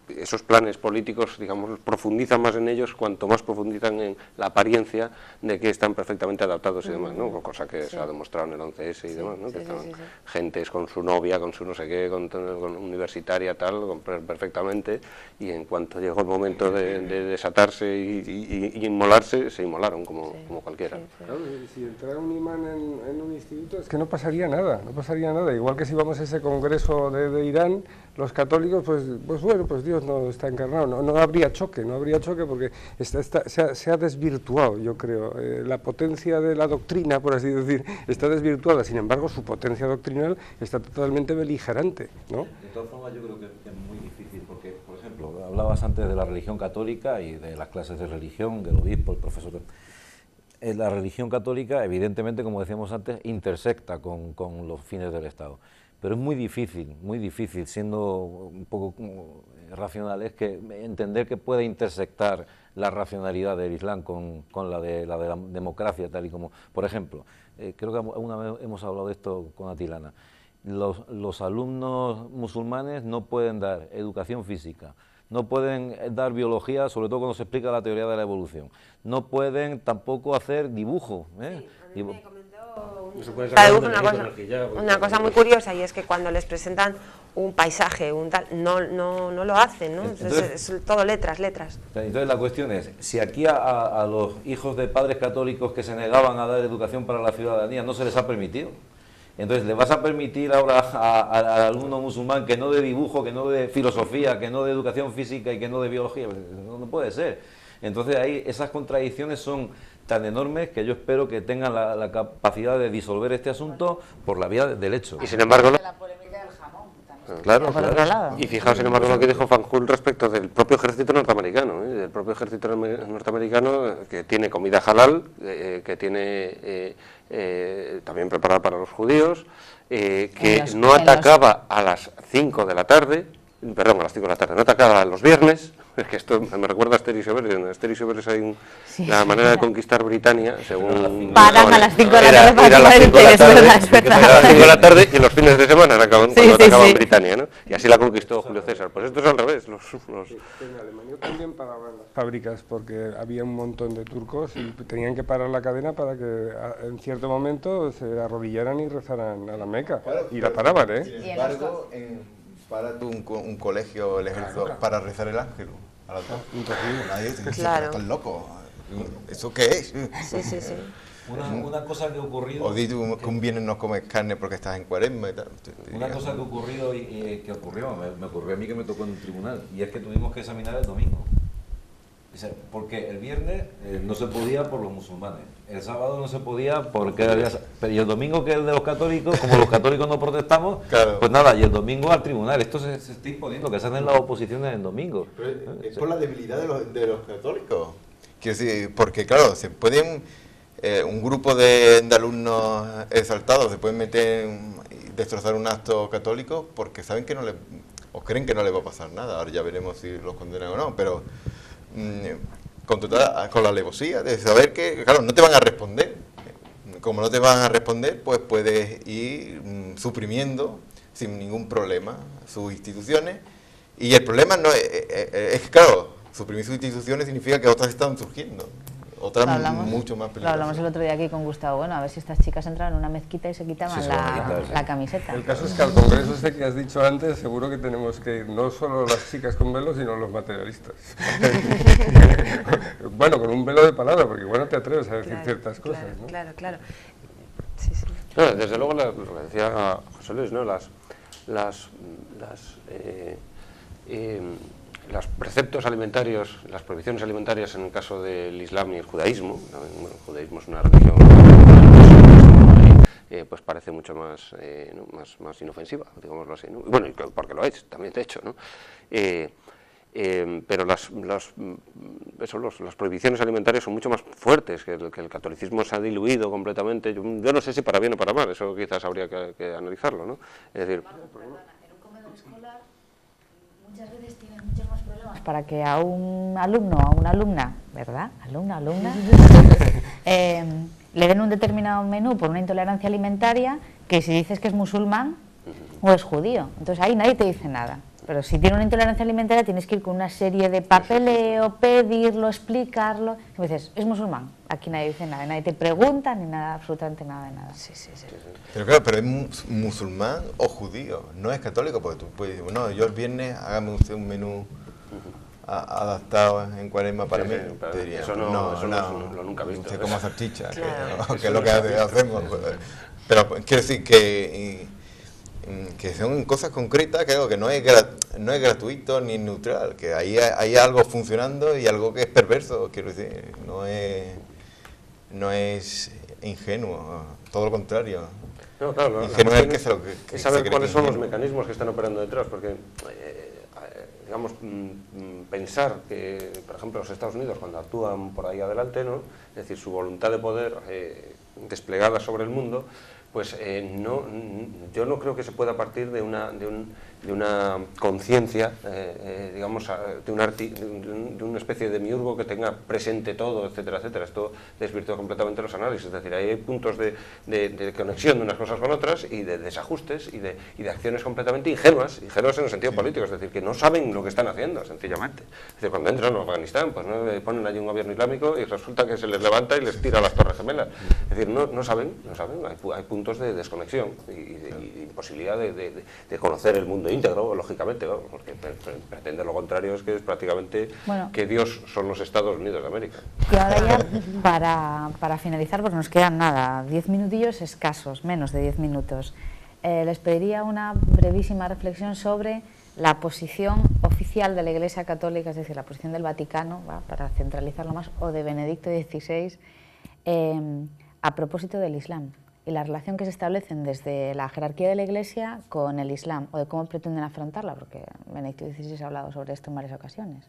esos planes políticos, digamos, profundizan más en ellos cuanto más profundizan en la apariencia de que están perfectamente adaptados y demás, ¿no? Cosa que se ha demostrado en el 11S y demás, ¿no? Que estaban gentes con su novia, con su no sé qué, con universitaria, tal, perfectamente, y en cuanto llegó el momento de desatarse y inmolarse, se inmolaron como cualquiera. Claro, si entrara un imán en un instituto es que no pasaría nada, igual que si vamos a ese congreso de Irán, los católicos, pues bueno, pues Dios no está encarnado, no habría choque porque se ha desvirtuado, yo creo, la potencia de la doctrina, por así decir, está desvirtuada, sin embargo su potencia doctrinal está totalmente beligerante, ¿no? De todas formas yo creo que es muy difícil porque, por ejemplo, hablabas antes de la religión católica y de las clases de religión, del obispo, el profesor. La religión católica, evidentemente, como decíamos antes, intersecta con los fines del Estado. Pero es muy difícil, siendo un poco racionales, que entender que puede intersectar la racionalidad del Islam con la de la democracia, tal y como, por ejemplo, creo que una vez hemos hablado de esto con Atilana, los alumnos musulmanes no pueden dar educación física, no pueden dar biología, sobre todo cuando se explica la teoría de la evolución, no pueden tampoco hacer dibujo, ¿eh? Sí, a mí me comentó una cosa muy curiosa, y es que cuando les presentan un paisaje, un tal, no lo hacen, ¿no? Entonces, es todo letras. Entonces la cuestión es, si aquí a los hijos de padres católicos que se negaban a dar educación para la ciudadanía no se les ha permitido, entonces le vas a permitir ahora al alumno musulmán que no de dibujo, que no de filosofía, que no de educación física y que no de biología, no puede ser. Entonces ahí esas contradicciones son tan enormes que yo espero que tengan la capacidad de disolver este asunto por la vía del hecho. Y sin embargo, la polémica del jamón también. Claro. Y fijaos, sin embargo, lo que dijo Fanjul respecto del propio ejército norteamericano, del propio ejército norteamericano que tiene comida halal, que tiene también preparada para los judíos, que no atacaba a las 5 de la tarde, perdón, a las 5 de la tarde, no atacaba los viernes. Es que esto me recuerda a Asterix y Obelix. En Asterix y Obelix hay la manera de conquistar Britania, según... Paran a las 5 de la tarde era a las 5 de la tarde, era a las 5 de la tarde y los fines de semana era cuando atacaban Britania, ¿no? Y así la conquistó Julio César. Pues esto es al revés. En Alemania también paraban las fábricas porque había un montón de turcos y tenían que parar la cadena para que en cierto momento se arrodillaran y rezaran a la Meca. Y la paraban, ¿eh? Sin embargo, para un colegio, el ejército, para rezar el ángel. Nadie Claro. tan loco. ¿Eso qué es? Sí. Una cosa que ha ocurrido... O di tú que un viernes no comes carne porque estás en Cuaresma y tal. Una cosa que ha ocurrido y que ocurrió, me ocurrió a mí que me tocó en un tribunal, y es que tuvimos que examinar el domingo. Porque el viernes no se podía por los musulmanes, el sábado no se podía porque pero y el domingo, que es el de los católicos, como los católicos no protestamos, claro. Pues nada, y el domingo al tribunal. Esto se está imponiendo, que se hacen las oposiciones el domingo. Pero es por la debilidad de los católicos. Quiero decir, porque claro, se pueden un grupo de alumnos exaltados se pueden meter y destrozar un acto católico porque saben que o creen que no les va a pasar nada. Ahora ya veremos si los condenan o no, pero con la alevosía de saber que, claro, no te van a responder. Como no te van a responder, pues puedes ir suprimiendo sin ningún problema sus instituciones. Y el problema no es que, claro, suprimir sus instituciones significa que otras están surgiendo. otras Lo hablamos- mucho más Lo peligrosas. hablamos el otro día aquí con Gustavo. Bueno, a ver si estas chicas entraban en una mezquita y se quitaban Sí, se van a quitar, sí. la camiseta. El caso es que al congreso este que has dicho antes, seguro que tenemos que ir no solo las chicas con velo, sino los materialistas. Bueno, con un velo de palabra, porque igual no te atreves a decir ciertas cosas, ¿no? Claro. Sí, sí. No, desde luego, lo que decía José Luis, ¿no? Los preceptos alimentarios, las prohibiciones alimentarias en el caso del Islam y el judaísmo, bueno, el judaísmo es una religión pues parece mucho más, ¿no? más inofensiva, digámoslo así, ¿no? Bueno, porque lo es, también de hecho, ¿no? Pero las prohibiciones alimentarias son mucho más fuertes, que el catolicismo se ha diluido completamente. Yo no sé si para bien o para mal, eso quizás habría que analizarlo, ¿no? Es decir, En un comedor escolar muchas veces tienes muchos más problemas para que a un alumno o a una alumna, ¿verdad? Alumna, le den un determinado menú por una intolerancia alimentaria, que si dices que es musulmán o es judío. Entonces ahí nadie te dice nada. Pero si tiene una intolerancia alimentaria tienes que ir con una serie de papeleo, pedirlo, explicarlo. Y dices, es musulmán, aquí nadie dice nada, nadie te pregunta ni nada, absolutamente nada de nada. Sí. Pero claro, pero es musulmán o judío, no es católico, porque tú puedes decir, no, yo el viernes hágame usted un menú adaptado en Cuaresma para mí. pero Te diría, eso pues no, lo nunca he visto. Usted come salchicha, Claro. que es lo que hacemos. Pero quiero decir que son cosas concretas, que no es gratuito ni neutral, que ahí hay algo funcionando y algo que es perverso, quiero decir, no es ingenuo, todo lo contrario. No, claro, Ingenuo es el que se lo que es saber se cree cuáles que son los ingenuo. mecanismos que están operando detrás, porque, digamos, pensar que, por ejemplo, los Estados Unidos, cuando actúan por ahí adelante, ¿no? Es decir, su voluntad de poder desplegada sobre el mundo, pues yo no creo que se pueda partir de una conciencia, digamos, de una especie de miurgo que tenga presente todo, etcétera, etcétera. Esto desvirtúa completamente los análisis, es decir, hay puntos de conexión de unas cosas con otras y de desajustes y de acciones completamente ingenuas en el sentido político, es decir, que no saben lo que están haciendo, sencillamente. Es decir, cuando entran a Afganistán, pues no ponen allí un gobierno islámico y resulta que se les levanta y les tira las Torres Gemelas. Es decir, no saben, hay puntos de desconexión y de imposibilidad de conocer el mundo íntegro, lógicamente, ¿no? Porque pretender lo contrario es que es prácticamente que Dios son los Estados Unidos de América. Y ahora ya para finalizar, porque nos quedan nada, 10 minutillos escasos, menos de 10 minutos, les pediría una brevísima reflexión sobre la posición oficial de la Iglesia Católica, es decir, la posición del Vaticano, para centralizarlo más, o de Benedicto XVI, a propósito del Islam y la relación que se establecen desde la jerarquía de la Iglesia con el Islam, o de cómo pretenden afrontarla, porque Benedicto XVI ha hablado sobre esto en varias ocasiones.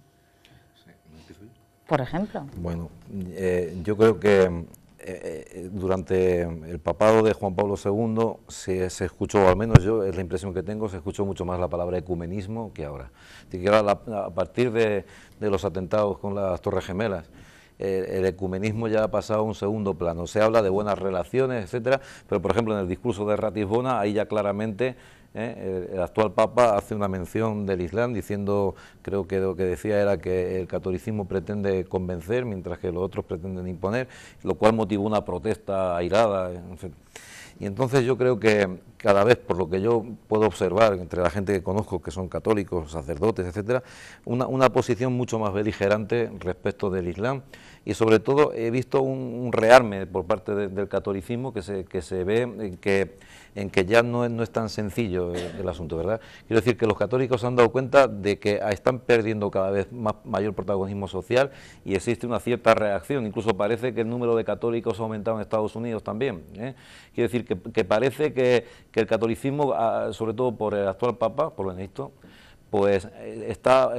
Por ejemplo. Bueno, yo creo que durante el papado de Juan Pablo II se escuchó, al menos yo, es la impresión que tengo, se escuchó mucho más la palabra ecumenismo que ahora. A partir de los atentados con las Torres Gemelas, el ecumenismo ya ha pasado a un segundo plano. Se habla de buenas relaciones, etcétera, pero por ejemplo en el discurso de Ratisbona, ahí ya claramente el actual Papa hace una mención del Islam diciendo, creo que lo que decía era que el catolicismo pretende convencer mientras que los otros pretenden imponer, lo cual motivó una protesta airada, en fin. Y entonces yo creo que cada vez, por lo que yo puedo observar entre la gente que conozco, que son católicos, sacerdotes, etcétera, una posición mucho más beligerante respecto del Islam, y sobre todo he visto un rearme por parte del catolicismo que se ve en que ya no es tan sencillo el asunto, ¿verdad? Quiero decir que los católicos se han dado cuenta de que están perdiendo cada vez mayor protagonismo social y existe una cierta reacción, incluso parece que el número de católicos ha aumentado en Estados Unidos también, ¿eh? Quiero decir que parece que el catolicismo, sobre todo por el actual Papa, por Benedicto, pues está,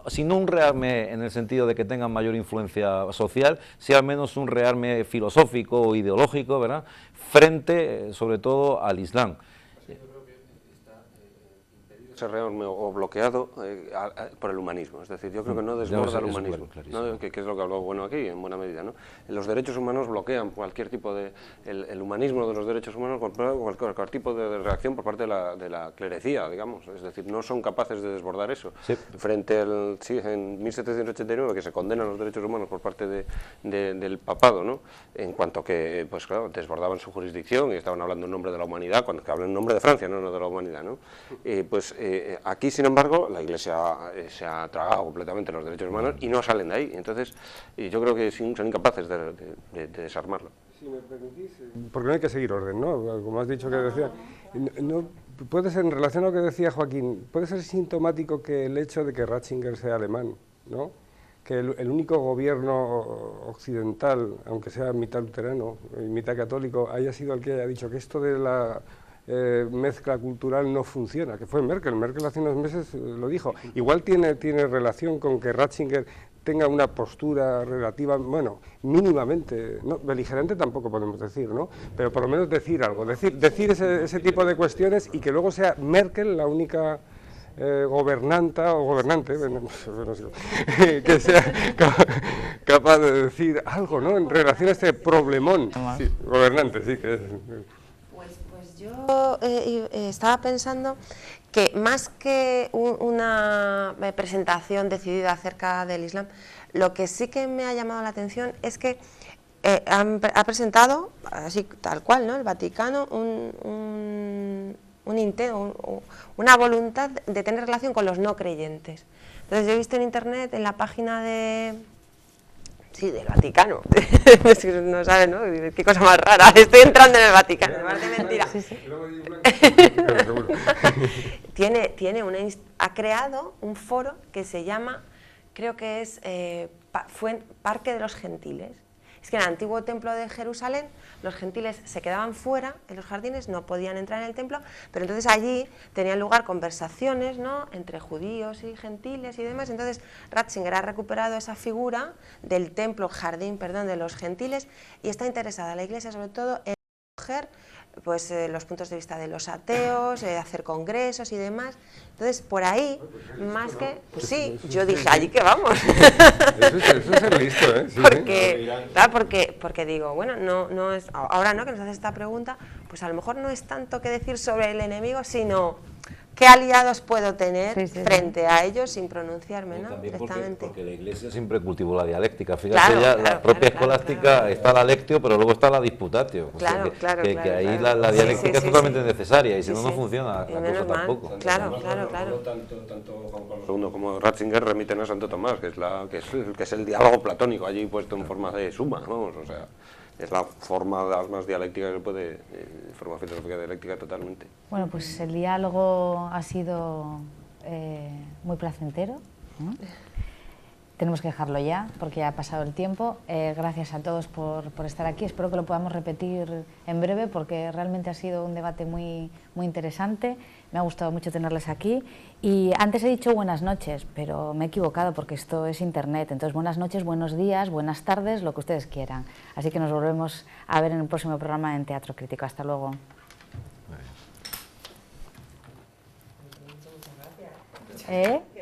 si no un rearme en el sentido de que tengan mayor influencia social, sí al menos un rearme filosófico o ideológico, ¿verdad?, frente sobre todo al Islam. rearme o bloqueado por el humanismo, es decir, yo creo que no desborda el humanismo, ¿no? que es lo que habló bueno aquí, en buena medida, ¿no? Los derechos humanos bloquean cualquier tipo de, el humanismo de los derechos humanos, cualquier tipo de reacción por parte de la clerecía, digamos, es decir, no son capaces de desbordar eso. Sí. Frente al, sí, en 1789, que se condenan los derechos humanos por parte del papado, ¿no? En cuanto que, pues claro, desbordaban su jurisdicción y estaban hablando en nombre de la humanidad, cuando hablan en nombre de Francia, no de la humanidad, ¿no? Aquí, sin embargo, la Iglesia se ha tragado completamente los derechos humanos y no salen de ahí. Entonces, yo creo que son incapaces de desarmarlo. Si me permitís, porque no hay que seguir orden, ¿no? Como has dicho que decía, no, puede ser, en relación a lo que decía Joaquín, puede ser sintomático que el hecho de que Ratzinger sea alemán, ¿no? Que el único gobierno occidental, aunque sea mitad luterano y mitad católico, haya sido el que haya dicho que esto de la mezcla cultural no funciona, que fue Merkel. Merkel hace unos meses lo dijo. Igual tiene relación con que Ratzinger tenga una postura relativa, bueno, mínimamente, no, beligerante tampoco podemos decir, ¿no? Pero por lo menos decir algo, decir ese tipo de cuestiones y que luego sea Merkel la única gobernanta o gobernante, que sea capaz de decir algo, ¿no? En relación a este problemón. Sí, gobernante, sí, que es. Pues yo estaba pensando que más que una presentación decidida acerca del Islam, lo que sí que me ha llamado la atención es que ha presentado, así tal cual, ¿no? El Vaticano, una voluntad de tener relación con los no creyentes. Entonces yo he visto en internet, en la página del Vaticano, no sabes, ¿no? Qué cosa más rara, estoy entrando en el Vaticano, me parece mentira. Ha creado un foro que se llama, creo que es Parque de los Gentiles. Es que en el antiguo templo de Jerusalén los gentiles se quedaban fuera en los jardines, no podían entrar en el templo, pero entonces allí tenían lugar conversaciones, ¿no?, entre judíos y gentiles y demás. Entonces Ratzinger ha recuperado esa figura del templo, jardín, perdón, de los gentiles, y está interesada la Iglesia sobre todo en recoger pues, los puntos de vista de los ateos, hacer congresos y demás. Entonces, por ahí, más que... Pues sí, yo dije, allí que vamos. Eso es el listo, ¿eh? Sí, porque digo, bueno, no es, ahora no, que nos hace esta pregunta, pues a lo mejor no es tanto que decir sobre el enemigo, sino qué aliados puedo tener frente a ellos sin pronunciarme, ¿no? También directamente. porque la Iglesia siempre cultivó la dialéctica. Fíjate, la propia escolástica está la lectio, pero luego está la disputatio. Que ahí la dialéctica es totalmente necesaria y si no, no funciona la cosa tampoco. Claro. Tanto Juan Pablo II como Ratzinger remiten a Santo Tomás, que es el diálogo platónico, allí puesto en forma de suma, vamos, o sea, es la forma más dialéctica que puede, forma filosófica dialéctica totalmente. Bueno, pues el diálogo ha sido muy placentero, ¿no? Tenemos que dejarlo ya, porque ya ha pasado el tiempo. Gracias a todos por estar aquí. Espero que lo podamos repetir en breve, porque realmente ha sido un debate muy interesante. Me ha gustado mucho tenerles aquí. Y antes he dicho buenas noches, pero me he equivocado, porque esto es internet. Entonces, buenas noches, buenos días, buenas tardes, lo que ustedes quieran. Así que nos volvemos a ver en el próximo programa en Teatro Crítico. Hasta luego. Muchas gracias.